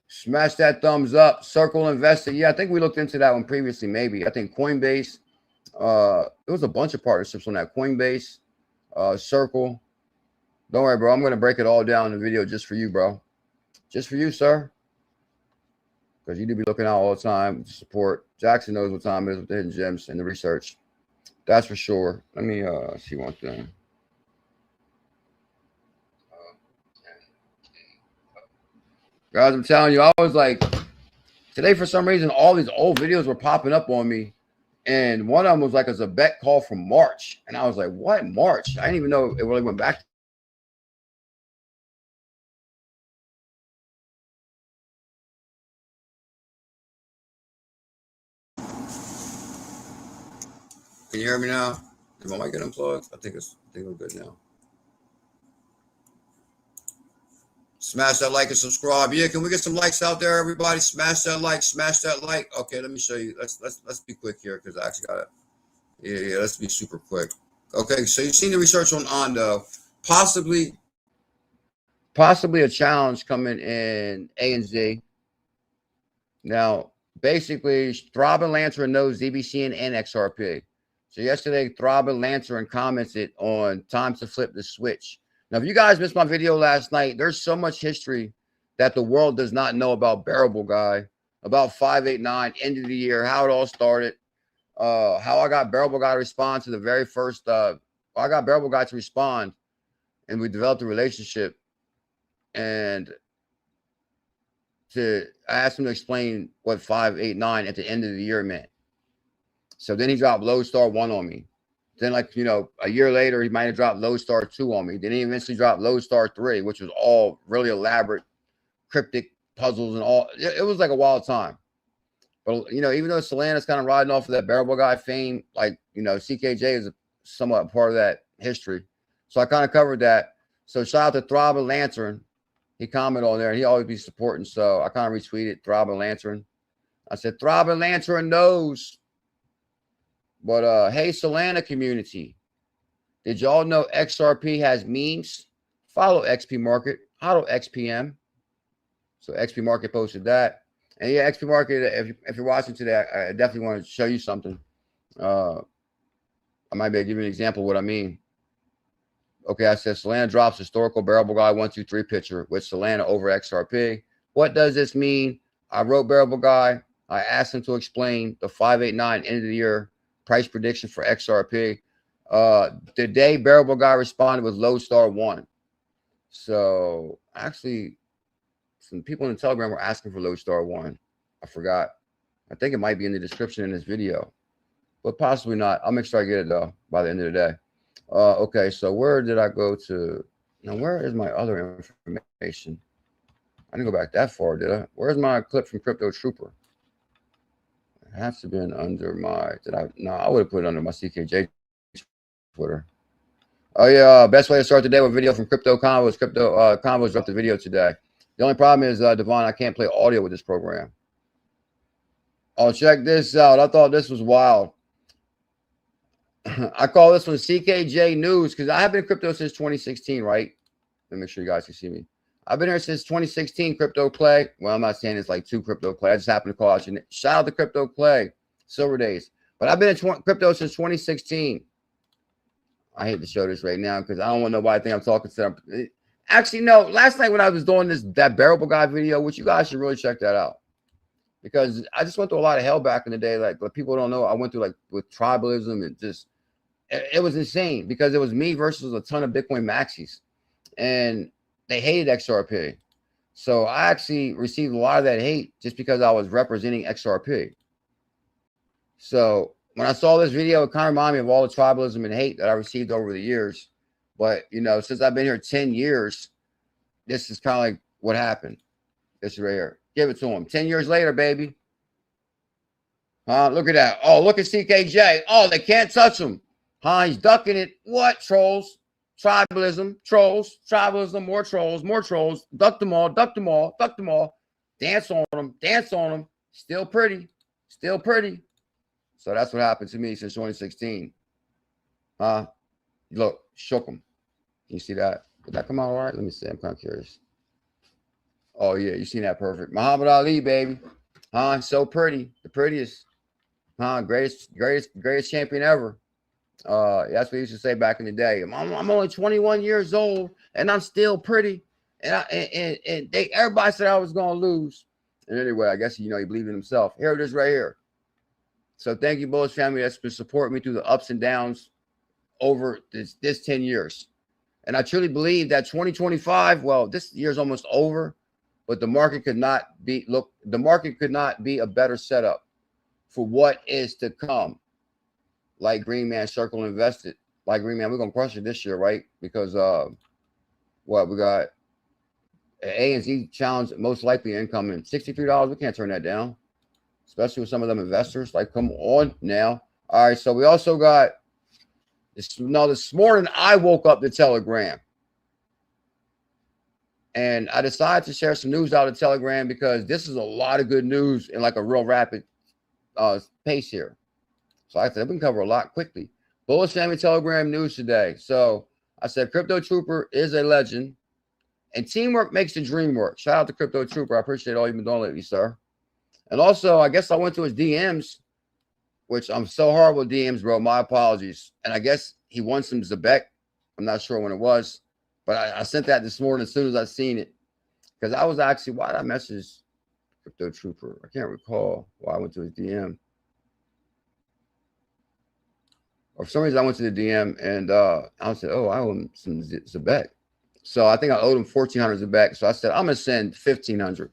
Smash that thumbs up. Circle Investor. Yeah, I think we looked into that one previously, maybe. I think Coinbase. There was a bunch of partnerships on that. Coinbase, Circle. Don't worry, bro. I'm going to break it all down in the video just for you, bro. Just for you, sir. Because you do be looking out all the time to support. Jackson knows what time it is with the hidden gems and the research. That's for sure. Let me see one thing. Guys, I'm telling you, I was like, today for some reason, all these old videos were popping up on me. And one of them was like a Zebec call from March. And I was like, what, March? I didn't even know it really went back. Can you hear me now? Did my mic get unplugged? I think we're good now. Smash that like and subscribe. Yeah, can we get some likes out there, everybody? Smash that like, smash that like. Okay, let me show you. Let's be quick here because I actually got it. Yeah, let's be super quick. Okay, so you've seen the research on Ondo. Possibly a challenge coming in A and Z. Now, basically, 𝕝𝕚𝕟𝕚𝕚 knows ZBCN and XRP. So yesterday, 𝕝𝕚𝕟𝕚𝕚 commented on time to flip the switch. Now, if you guys missed my video last night, there's so much history that the world does not know about 𝕝𝕚𝕟𝕚, about 589, end of the year, how it all started, how I got 𝕝𝕚𝕟𝕚𝕚 to respond to the very first, I got 𝕝𝕚𝕟𝕚𝕚 to respond, and we developed a relationship, and I asked him to explain what 589 at the end of the year meant. So then he dropped 𝕤𝕚𝕚𝕚 1 on me. Then, like, you know, a year later, he might have dropped 𝕤𝕚𝕚𝕚 2 on me. Then he eventually dropped 𝕤𝕚𝕚𝕚 3, which was all really elaborate, cryptic puzzles and all. It was like a wild time. But, you know, even though Solana's kind of riding off of that 𝕝𝕚𝕚𝕚𝕚 fame, like, you know, CKJ is somewhat part of that history. So I kind of covered that. So shout out to 𝕝𝕚𝕚𝕚𝕚. He commented on there, and he always be supporting. So I kind of retweeted 𝕝𝕚𝕚𝕚𝕚. I said, 𝕝𝕚𝕚𝕚𝕚 knows. But hey, Solana community, did y'all know XRP has memes? Follow XP Market, auto XPM. So XP Market posted that. And yeah, XP Market, if you're watching today, I definitely want to show you something. I might be able to give you an example of what I mean. Okay, I said Solana drops historical 𝕝𝕚𝕚𝕚𝕚 123 picture with Solana over XRP. What does this mean? I wrote 𝕝𝕚𝕚𝕚𝕚. I asked him to explain the 589 end of the year price prediction for XRP. The day 𝕝𝕚𝕚𝕚𝕚 responded with 𝕤𝕚𝕚𝕚 1. So actually, some people in the Telegram were asking for 𝕤𝕚𝕚𝕚 1. I forgot. I think it might be in the description in this video, but possibly not. I'll make sure I get it though by the end of the day. Okay, so where did I go to? Now, where is my other information? I didn't go back that far, did I? Where's my clip from Crypto Trooper? It has to have been under my, no, I would have put it under my CKJ Twitter. Oh yeah, best way to start the day with video from Crypto Convos. Crypto Convos dropped the video today. The only problem is, Devon, I can't play audio with this program. Oh, check this out. I thought this was wild. I call this one ckjcryptonewws because I have been in crypto since 2016, right? Let me make sure you guys can see me. I've been here since 2016, Crypto Clay. Well, I'm not saying it's like two Crypto Clay. I just happen to call out your name. Shout out to Crypto Clay, Silver Days. But I've been in crypto since 2016. I hate to show this right now because I don't want nobody to think I'm talking to them. Actually, no. Last night when I was doing that bearable guy video, which you guys should really check that out. Because I just went through a lot of hell back in the day. Like, but people don't know. I went through like with tribalism and just, it was insane because it was me versus a ton of Bitcoin maxis. And they hated XRP. So I actually received a lot of that hate just because I was representing XRP. So when I saw this video, it kind of reminded me of all the tribalism and hate that I received over the years. But, you know, since I've been here 10 years, this is kind of like what happened. This right here. Give it to him. 10 years later, baby. Look at that. Oh, look at CKJ. Oh, they can't touch him. He's ducking it. What? Trolls. Tribalism. Trolls. Tribalism. More trolls. More trolls. Duck them all. Duck them all. Duck them all. Dance on them. Dance on them. Still pretty. Still pretty. So that's what happened to me since 2016. Look. Shook them. Can you see that? Did that come out all right? Let me see. I'm kind of curious. Oh, yeah. You seen that perfect. Muhammad Ali, baby. So pretty. The prettiest. Greatest champion ever. That's what he used to say back in the day. I'm only 21 years old and I'm still pretty. And everybody said I was gonna lose. And anyway, I guess you know he believed in himself. Here it is right here. So thank you, Bullish family, that's been supporting me through the ups and downs over this 10 years. And I truly believe that 2025, well, this year's almost over, but the market could not be a better setup for what is to come. Like Green Man Circle invested. Like Green Man, we're gonna crush it this year, right? Because what we got an ANZ challenge, most likely incoming $63. We can't turn that down, especially with some of them investors. Like, come on now. All right, so we also got this. No, this morning I woke up to Telegram, and I decided to share some news out of Telegram because this is a lot of good news in like a real rapid pace here. So I said we can cover a lot quickly. Bullish family Telegram news today. So I said Crypto Trooper is a legend, and teamwork makes the dream work. Shout out to Crypto Trooper. I appreciate all you've been doing lately, sir. And also, I guess I went to his DMs, which I'm so horrible with DMs, bro. My apologies. And I guess he won some Zebec. I'm not sure when it was, but I sent that this morning as soon as I seen it, because I was actually, why did I message Crypto Trooper? I can't recall why I went to his DM. Or for some reason, I went to the DM and I said, oh, I owe him some Zebec. So I think I owed him 1,400 Zebec. So I said, I'm going to send 1,500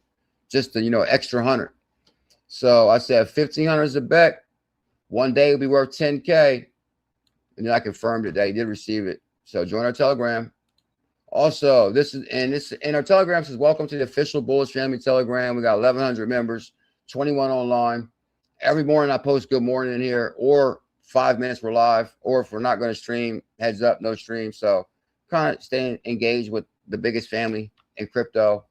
just to, you know, extra 100. So I said 1,500 Zebec. One day it'll be worth 10K. And then I confirmed it that he did receive it. So join our Telegram. Also, this in our Telegram says, welcome to the official Bullish Family Telegram. We got 1,100 members, 21 online. Every morning I post good morning in here, or 5 minutes we're live, or if we're not going to stream, heads up, no stream. So kind of staying engaged with the biggest family in crypto,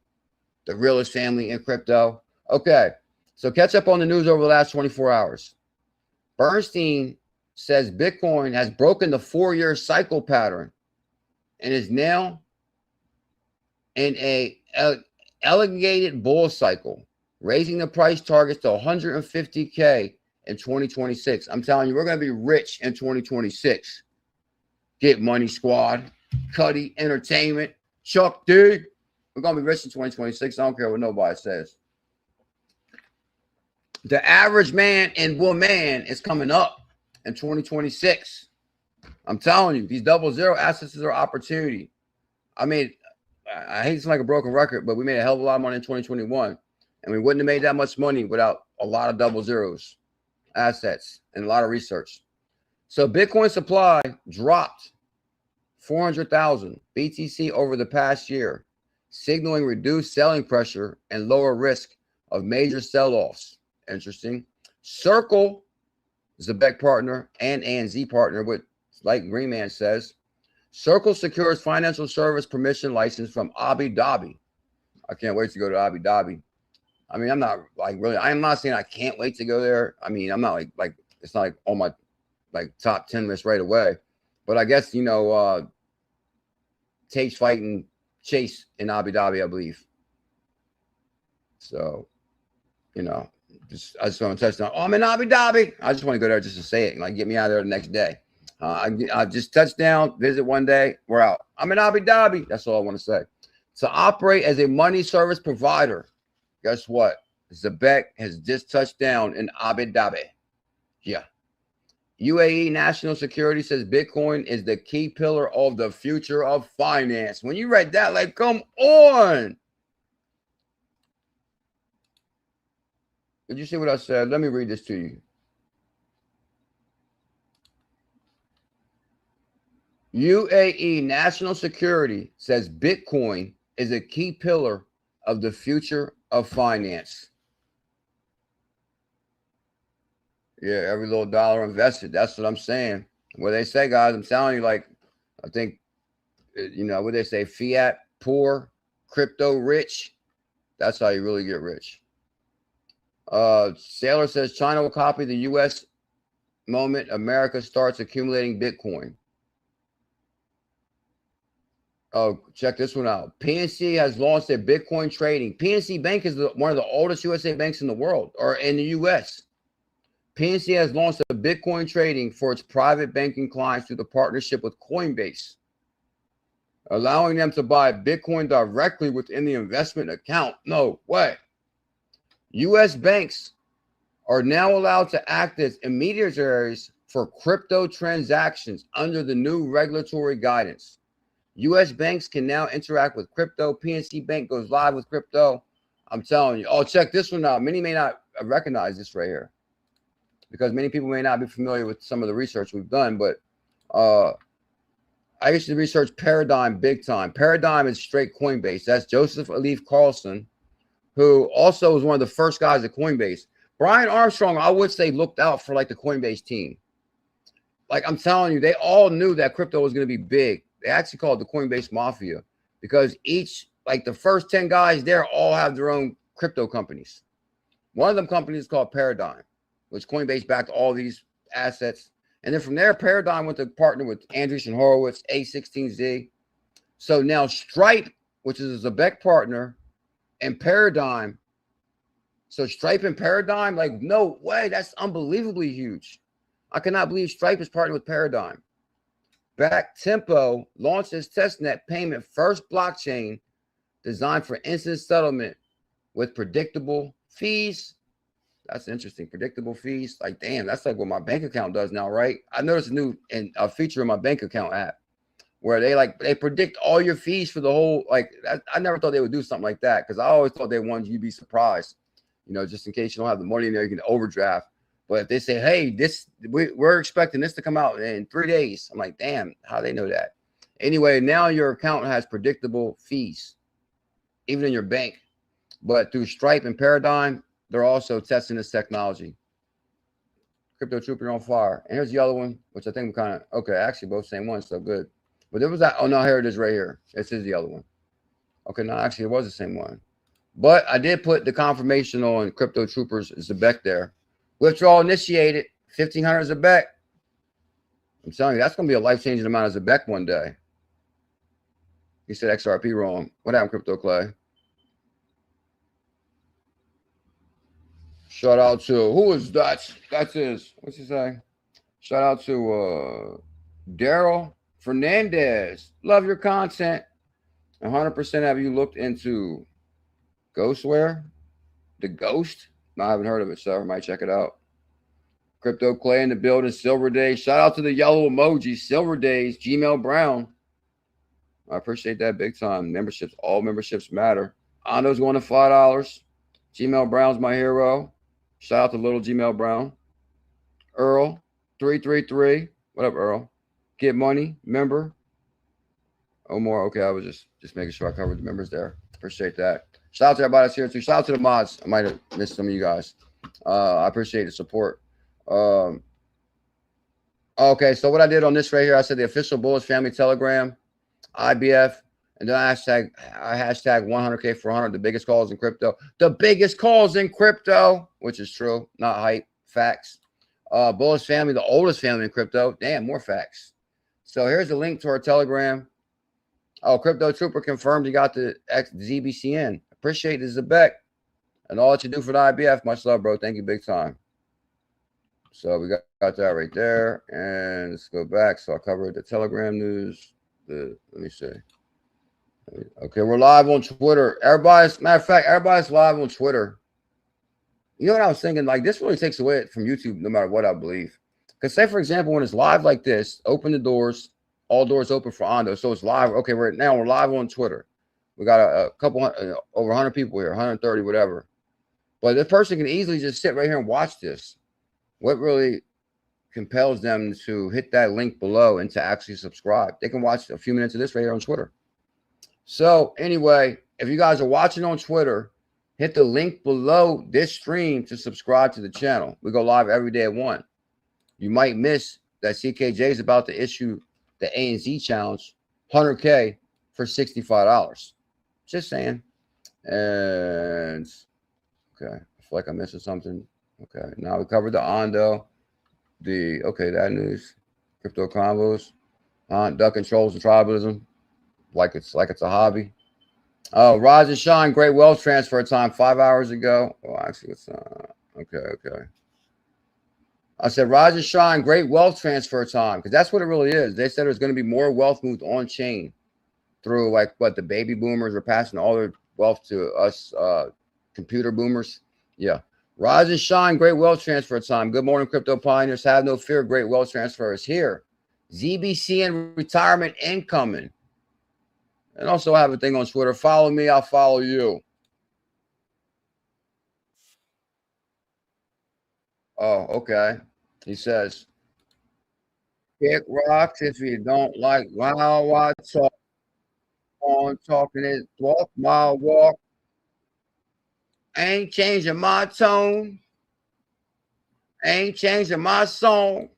the realest family in crypto. Okay, so catch up on the news over the last 24 hours. Bernstein says Bitcoin has broken the 4-year cycle pattern and is now in a elongated bull cycle, raising the price targets to 150K in 2026. I'm telling you, we're going to be rich in 2026. Get Money Squad, Cuddy Entertainment, Chuck D. We're going to be rich in 2026. I don't care what nobody says. The average man and woman is coming up in 2026. I'm telling you, these double-zero assets are opportunity. I mean, I hate to sound like a broken record, but we made a hell of a lot of money in 2021. And we wouldn't have made that much money without a lot of double zeros assets and a lot of research. So Bitcoin supply dropped 400,000 BTC over the past year, signaling reduced selling pressure and lower risk of major sell-offs. Interesting. Circle, Zebec partner and ANZ partner, with like Green Man says, Circle secures financial service permission license from Abu Dhabi. I can't wait to go to Abu Dhabi. I mean, I'm not like really, I'm not saying I can't wait to go there. I mean, I'm not like it's not like on my like top 10 list right away. But I guess, you know, Tate's fighting Chase in Abu Dhabi, I believe. So, you know, I just want to touch on, oh, I'm in Abu Dhabi. I just want to go there just to say it and like get me out of there the next day. I just touched down, visit one day, we're out. I'm in Abu Dhabi. That's all I want to say. To operate as a money service provider, guess what? Zebec has just touched down in Abu Dhabi. Yeah. UAE National Security says Bitcoin is the key pillar of the future of finance. When you read that, like, come on. Did you see what I said? Let me read this to you. UAE National Security says Bitcoin is a key pillar of the future of finance. Yeah, every little dollar invested. That's what I'm saying. What they say, guys, I'm telling you, like, I think, you know, what they say, fiat poor, crypto rich. That's how you really get rich. Sailor says China will copy the U.S. moment America starts accumulating Bitcoin. Oh, check this one out. PNC has launched their Bitcoin trading. PNC Bank is one of the oldest USA banks in the world, or in the U.S. PNC has launched a Bitcoin trading for its private banking clients through the partnership with Coinbase, allowing them to buy Bitcoin directly within the investment account. No way. U.S. banks are now allowed to act as intermediaries for crypto transactions under the new regulatory guidance. U.S. banks can now interact with crypto. PNC Bank goes live with crypto. I'm telling you. Oh, check this one out. Many may not recognize this right here because many people may not be familiar with some of the research we've done. But I used to research Paradigm big time. Paradigm is straight Coinbase. That's Joseph Alif Carlson, who also was one of the first guys at Coinbase. Brian Armstrong, I would say, looked out for like the Coinbase team. Like I'm telling you, they all knew that crypto was going to be big. They actually called it the Coinbase Mafia because each, like the first 10 guys there all have their own crypto companies. One of them companies is called Paradigm, which Coinbase backed all these assets. And then from there, Paradigm went to partner with Andreessen Horowitz, A16Z. So now Stripe, which is a Zebec partner, and Paradigm. So Stripe and Paradigm, like, no way. That's unbelievably huge. I cannot believe Stripe is partnered with Paradigm. Back Tempo launched its testnet payment first blockchain designed for instant settlement with predictable fees. That's interesting. Predictable fees. Like, damn, that's like what my bank account does now, right? I noticed a new feature in my bank account app where they predict all your fees for the whole, like, I never thought they would do something like that because I always thought they wanted you to be surprised, you know, just in case you don't have the money in there, you can overdraft. But if they say, hey, we're expecting this to come out in 3 days, I'm like, damn, how they know that? Anyway, now your account has predictable fees, even in your bank. But through Stripe and Paradigm, they're also testing this technology. Crypto Trooper on fire. And here's the other one, which I think we kind of, okay, actually both same one, so good. But there was that, oh no, here it is right here. This is the other one. Okay, no, actually it was the same one. But I did put the confirmation on Crypto Troopers Zebec there. Withdrawal initiated, 1,500 Zebec. I'm telling you, that's going to be a life-changing amount of Zebec one day. He said XRP wrong. What happened, Crypto Clay? Shout out to, who is that? That's his, what's he say? Shout out to Daryl Fernandez. Love your content. 100% have you looked into Ghostware? The Ghost? No, I haven't heard of it, so I might check it out. Crypto Clay in the building, Silver Days. Shout out to the yellow emoji, Silver Days, Gmail Brown. I appreciate that big time. Memberships, all memberships matter. Ondo's going to $5. Gmail Brown's my hero. Shout out to little Gmail Brown. Earl, 333. What up, Earl? Get money, member. Oh, more. Okay, I was just making sure I covered the members there. Appreciate that. Shout out to everybody that's here too. Shout out to the mods. I might have missed some of you guys. I appreciate the support. Okay, so what I did on this right here, I said the official Bullish Family Telegram, IBF, and then I hashtag 100K for 100, the biggest calls in crypto. The biggest calls in crypto, which is true, not hype, facts. Bullish Family, the oldest family in crypto. Damn, more facts. So here's a link to our Telegram. Oh, Crypto Trooper confirmed you got the ZBCN. Appreciate the Zebec and all that you do for the IBF. Much love, bro. Thank you big time. So we got that right there. And let's go back. So I covered the Telegram news. Let me see. Okay, we're live on Twitter. Matter of fact, everybody's live on Twitter. You know what I was thinking? Like, this really takes away from YouTube, no matter what I believe. Because say, for example, when it's live like this, open the doors, all doors open for Ondo. So it's live. Okay, we're live on Twitter. We got a couple, over 100 people here, 130, whatever. But this person can easily just sit right here and watch this. What really compels them to hit that link below and to actually subscribe? They can watch a few minutes of this right here on Twitter. So anyway, if you guys are watching on Twitter, hit the link below this stream to subscribe to the channel. We go live every day at 1. You might miss that CKJ is about to issue the ANZ challenge, 100K for $65. Just saying. And okay, I feel like I'm missing something. Okay, now we covered the Ondo, that news, crypto combos, duck controls and tribalism, like it's a hobby. Oh, rise and shine, great wealth transfer time 5 hours ago. Oh, actually, it's okay. I said rise and shine, great wealth transfer time, because that's what it really is. They said there's going to be more wealth moved on chain through the baby boomers are passing all their wealth to us computer boomers. Yeah. Rise and shine, great wealth transfer time. Good morning, crypto pioneers. Have no fear, great wealth transfer is here. ZBCN retirement incoming. And also I have a thing on Twitter. Follow me, I'll follow you. Oh, okay. He says, kick rocks if you don't like wow, I talk on talking it, walk my walk. Ain't changing my tone. Ain't changing my song.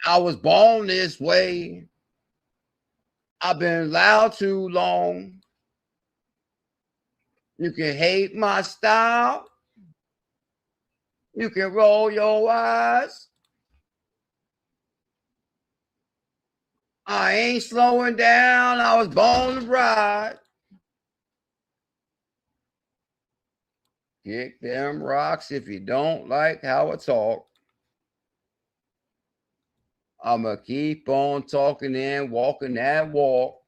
I was born this way. I've been loud too long. You can hate my style. You can roll your eyes. I ain't slowing down. I was born to ride. Kick them rocks if you don't like how I talk. I'ma keep on talking and walking that walk.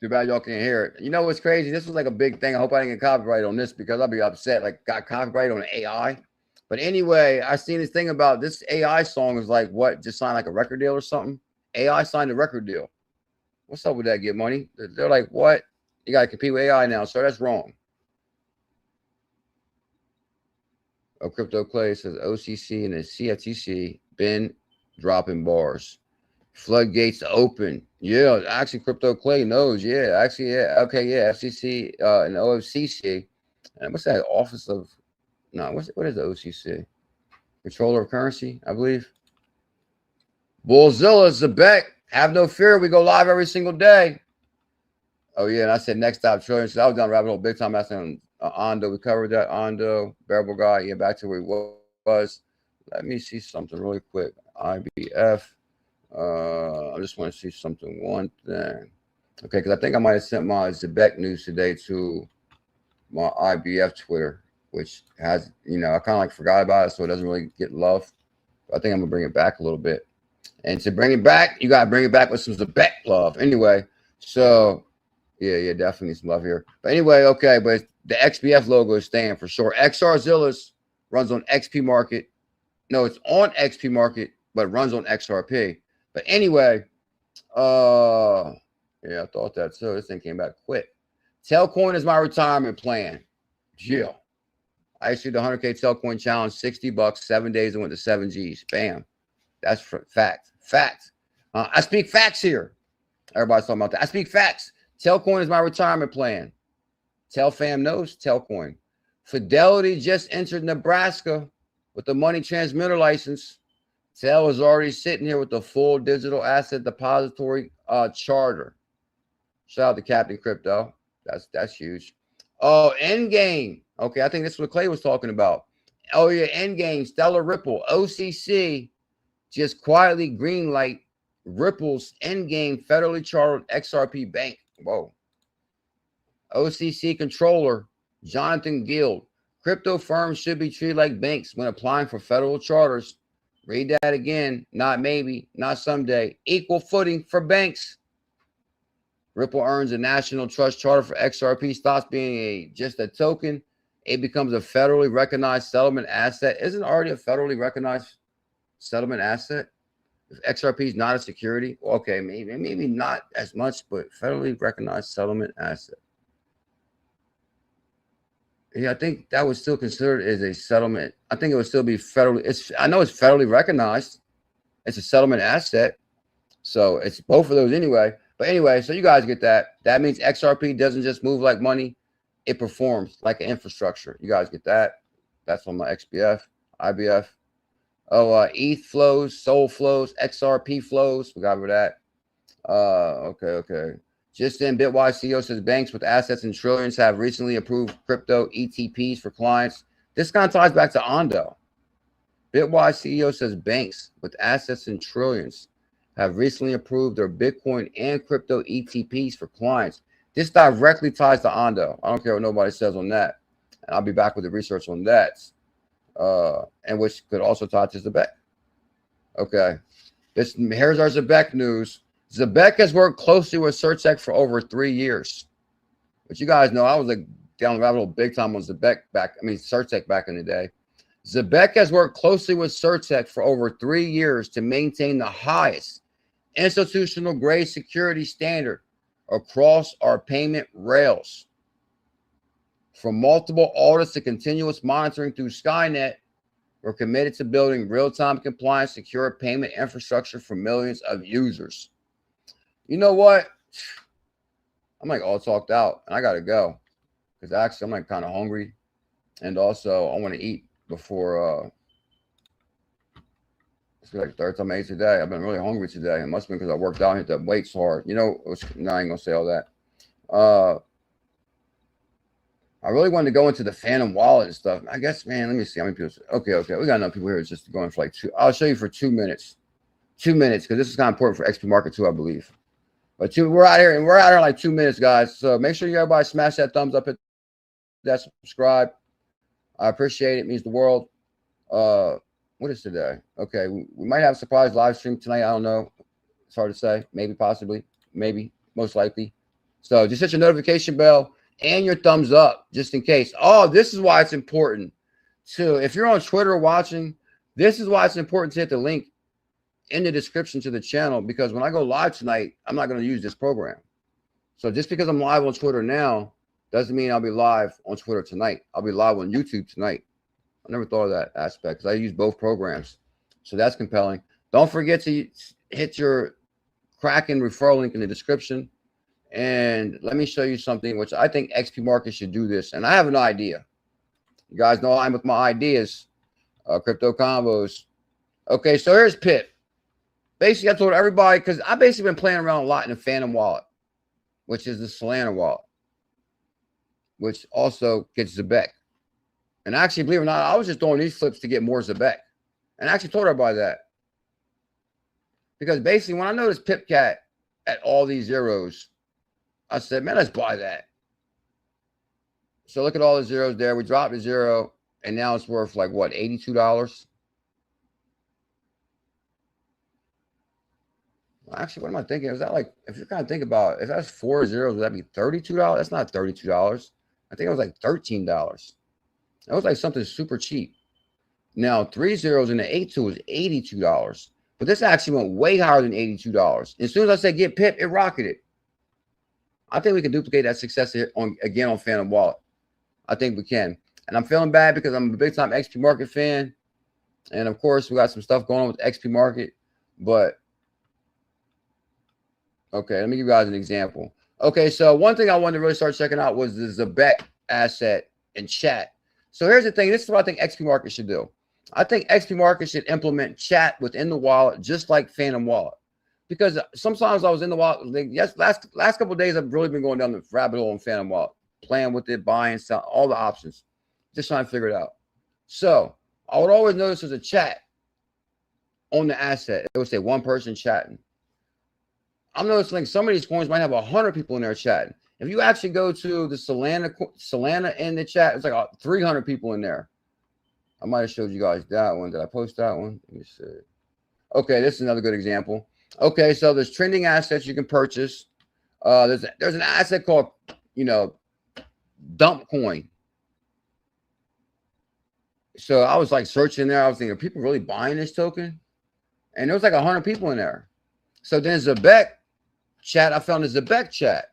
Too bad y'all can't hear it. You know what's crazy? This was like a big thing. I hope I didn't get copyrighted on this because I'll be upset. Like, got copyrighted on AI. But anyway, I seen this thing about this AI song is like what? Just signed like a record deal or something? AI signed a record deal. What's up with that? Get money? They're like, what? You got to compete with AI now, so that's wrong. Oh, Crypto Clay says OCC and the CFTC been dropping bars. Floodgates open. Yeah, actually, Crypto Clay knows. Yeah, actually, yeah. Okay, yeah. FCC and OFCC. And what's that? Office of no. What is the OCC? Controller of Currency, I believe. BuLLZiLLa, Zebec. Have no fear. We go live every single day. Oh yeah, and I said next stop trillion. So I was down rabbit hole big time. That's on Ondo. We covered that Ondo bearable guy. Yeah, back to where he was. Let me see something really quick. IBF. I just want to see something. One thing. Okay, because I think I might have sent my Zebec news today to my IBF Twitter, which has, I kind of like forgot about it, so it doesn't really get love. But I think I'm gonna bring it back a little bit. And to bring it back, you gotta bring it back with some Zebec love. Anyway, so yeah, definitely some love here. But anyway, okay, but the XBF logo is staying for sure. XRZillas runs on XP Market. No, it's on XP Market, but runs on XRP. But anyway, yeah, I thought that too. This thing came back quick. Telcoin is my retirement plan. Yeah. I issued the 100K Telcoin challenge, $60, 7 days, and went to 7 Gs. Bam. That's fact. Fact. I speak facts here. Everybody's talking about that. I speak facts. Telcoin is my retirement plan. Tell fam knows Telcoin. Fidelity just entered Nebraska with the money transmitter license. TEL is already sitting here with the full digital asset depository charter. Shout out to Captain Crypto. That's huge. Oh, Endgame. Okay, I think that's what Clay was talking about. Oh yeah, Endgame, Stellar Ripple, OCC just quietly greenlight Ripple's Endgame federally chartered XRP bank. Whoa. OCC controller Jonathan Guild. Crypto firms should be treated like banks when applying for federal charters. Read that again. Not maybe, not someday. Equal footing for banks. Ripple earns a national trust charter for XRP. Stops being just a token. It becomes a federally recognized settlement asset. Isn't it already a federally recognized settlement asset? If XRP is not a security, okay, maybe not as much, but federally recognized settlement asset. Yeah, I think that was still considered as a settlement. I think it would still be federally. I know it's federally recognized. It's a settlement asset. So it's both of those anyway. But anyway, so you guys get that. That means XRP doesn't just move like money. It performs like an infrastructure. You guys get that. That's on my XBF, IBF. Oh, ETH flows, SOL flows, XRP flows. We got over that. Okay. Just then, Bitwise CEO says banks with assets in trillions have recently approved crypto ETPs for clients. This kind of ties back to Ondo. Bitwise CEO says banks with assets in trillions have recently approved their Bitcoin and crypto ETPs for clients. This directly ties to Ondo. I don't care what nobody says on that. And I'll be back with the research on that. And which could also tie to Zebec. Okay. Here's our Zebec news. Zebec has worked closely with CertSec for over 3 years. But you guys know I was like down the rabbit hole big time on CertSec back in the day. Zebec has worked closely with CertSec for over 3 years to maintain the highest institutional grade security standard across our payment rails. From multiple audits to continuous monitoring through Skynet, we're committed to building real-time compliant, secure payment infrastructure for millions of users. You know what? I'm like all talked out, and I gotta go because actually I'm like kind of hungry, and also I want to eat before. It's like the third time I ate today. I've been really hungry today. It must have been because I worked out and hit the weights hard. You know, no, I ain't gonna say all that. I really wanted to go into the Phantom wallet and stuff. I guess, man, let me see how many people. Okay. We got enough people here just going for like 2. I'll show you for 2 minutes. 2 minutes, because this is kind of important for XP market too, I believe. But we're out here, and we're out here in like 2 minutes, guys. So make sure everybody smash that thumbs up, hit that subscribe. I appreciate it. It means the world. What is today? Okay, we might have a surprise live stream tonight. I don't know. It's hard to say. Maybe, possibly, maybe, most likely. So just hit your notification bell and your thumbs up just in case. Oh, this is why it's important to, if you're on Twitter watching, this is why it's important to hit the link in the description to the channel, because when I go live tonight, I'm not going to use this program. So just because I'm live on Twitter now doesn't mean I'll be live on Twitter tonight. I'll be live on YouTube tonight. I never thought of that aspect because I use both programs. So that's compelling. Don't forget to hit your Kraken referral link in the description. And let me show you something which I think XP Market should do this. And I have an idea. You guys know I'm with my ideas. Crypto combos. Okay, so here's Pip. Basically, I told everybody, because I've basically been playing around a lot in the Phantom wallet, which is the Solana wallet, which also gets Zebec. And actually, believe it or not, I was just doing these flips to get more Zebec. And I actually told everybody that. Because basically, when I noticed PipCat at all these zeros, I said, man, let's buy that. So look at all the zeros there. We dropped a zero, and now it's worth like, what, $82? Actually, what am I thinking? Is that like, if you're kind of thinking about it, if that's 4 zeros, would that be $32? That's not $32. I think it was like $13. That was like something super cheap. Now, 3 zeros in the 8-2 was $82. But this actually went way higher than $82. As soon as I said get Pip, it rocketed. I think we can duplicate that success here again on Phantom Wallet. I think we can. And I'm feeling bad because I'm a big-time XP Market fan. And, of course, we got some stuff going on with XP Market. But, okay, let me give you guys an example. Okay, so one thing I wanted to really start checking out was the Zebec asset in chat. So here's the thing. This is what I think XP Market should do. I think XP Market should implement chat within the wallet, just like Phantom Wallet. Because sometimes I was in the wallet. Like, yes, last couple of days, I've really been going down the rabbit hole on Phantom Wallet, playing with it, buying, selling, all the options, just trying to figure it out. So I would always notice there's a chat on the asset. It would say one person chatting. I'm noticing like some of these coins might have 100 people in there chatting. If you actually go to the Solana in the chat, it's like 300 people in there. I might have showed you guys that one. Did I post that one? Let me see. Okay, this is another good example. Okay, so there's trending assets you can purchase. There's an asset called, dump coin. So I was like searching there. I was thinking, are people really buying this token? And there was like 100 people in there. So then Zebec chat, I found the Zebec chat.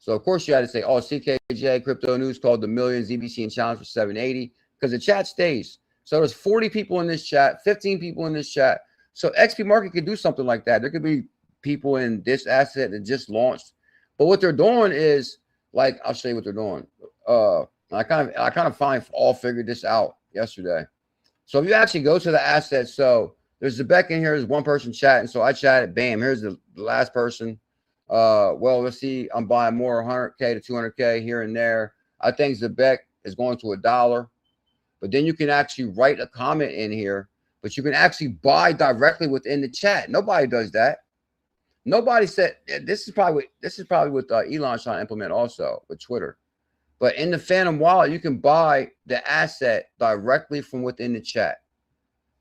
So of course you had to say, oh, ckjcryptonewws called the million ZBCN challenge for 780 because the chat stays. So there's 40 people in this chat, 15 people in this chat. So XP Market could do something like that. There could be people in this asset that just launched, but what they're doing is like, I'll show you what they're doing. I kind of finally all figured this out yesterday. So if you actually go to the asset, so there's Zebec in here, there's one person chatting. So I chatted, bam, here's the last person. Well, let's see, I'm buying more 100K to 200K here and there. I think Zebec is going to $1, but then you can actually write a comment in here, but you can actually buy directly within the chat. Nobody does that. Nobody said this is probably what Elon's trying to implement also with Twitter. But in the Phantom Wallet, you can buy the asset directly from within the chat.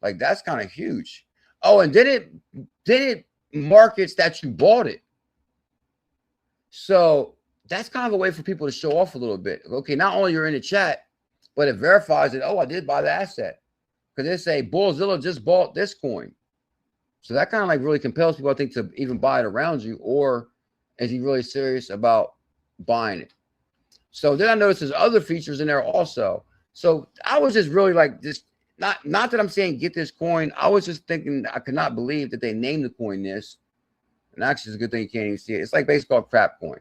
Like that's kind of huge. Oh, and then it markets that you bought it. So that's kind of a way for people to show off a little bit. Okay, not only you're in the chat, but it verifies that, oh, I did buy the asset. Because they say BuLLZiLLa just bought this coin. So that kind of like really compels people, I think, to even buy it around you, or is he really serious about buying it? So then I noticed there's other features in there also. So I was just really like this, not that I'm saying get this coin. I was just thinking I could not believe that they named the coin this. And actually, it's a good thing you can't even see it. It's like basically called crap coin.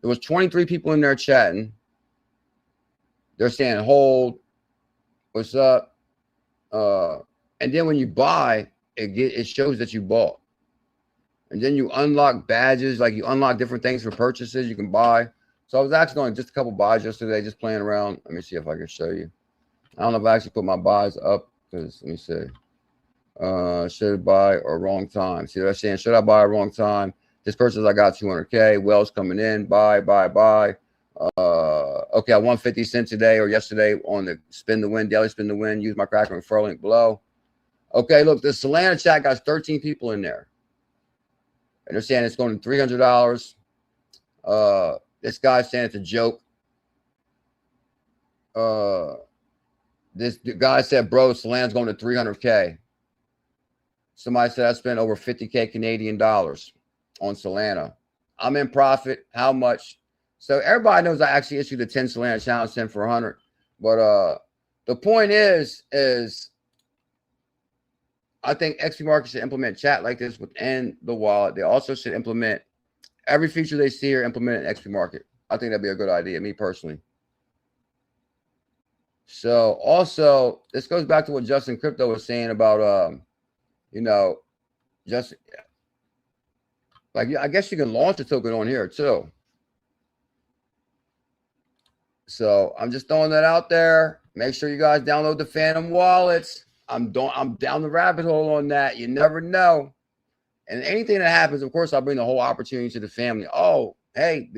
There was 23 people in there chatting. They're saying hold, what's up? And then when you buy, it shows that you bought. And then you unlock badges, like you unlock different things for purchases you can buy. So I was actually doing just a couple buys yesterday, just playing around. Let me see if I can show you. I don't know if I actually put my buys up because let me see. Should I buy or wrong time? See what I'm saying? Should I buy a wrong time? This purchase I got 200K. Wells coming in. Buy. Okay, I won 50 cents today or yesterday on the spin to win, daily spin to win. Use my Kraken referral link below. Okay, look, the Solana chat got 13 people in there. And they're saying it's going to $300. This guy's saying it's a joke. This guy said, bro, Solana's going to 300K. Somebody said I spent over 50K Canadian dollars on Solana. I'm in profit. How much? So everybody knows I actually issued a 10 Solana challenge, 10 for 100. But the point is I think XP Market should implement chat like this within the wallet. They also should implement every feature they see here, implement in XP Market. I think that'd be a good idea, me personally. So also, this goes back to what Justin Crypto was saying about, just like, I guess you can launch a token on here too. So I'm just throwing that out there. Make sure you guys download the Phantom wallets. I'm down the rabbit hole on that. You never know. And anything that happens, of course, I'll bring the whole opportunity to the family. Oh, hey,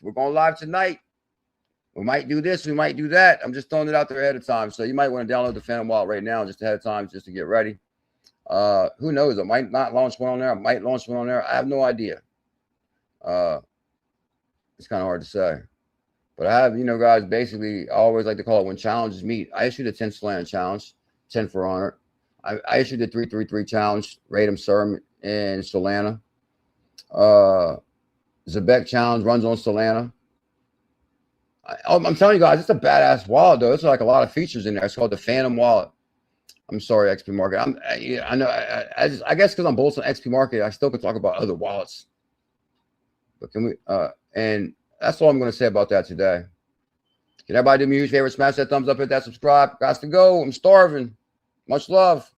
we're going live tonight. We might do this. We might do that. I'm just throwing it out there ahead of time. So you might want to download the Phantom wallet right now just ahead of time just to get ready. Who knows? I might not launch one on there. I might launch one on there. I have no idea. It's kind of hard to say. But I have, guys, basically, I always like to call it when challenges meet. I issued a 10 Solana challenge, 10 for 100. I issued the 333 challenge, 𝕝𝕚𝕟𝕚 𝕝𝕚 in Solana. Zebec challenge runs on Solana. I'm telling you guys, it's a badass wallet, though. It's like a lot of features in there. It's called the Phantom wallet. I'm sorry, XP Market. I know. I guess because I'm bullish on XP Market, I still can talk about other wallets. But can we? And that's all I'm going to say about that today. Can everybody do me a huge favor? Smash that thumbs up, hit that subscribe. Got to go. I'm starving. Much love.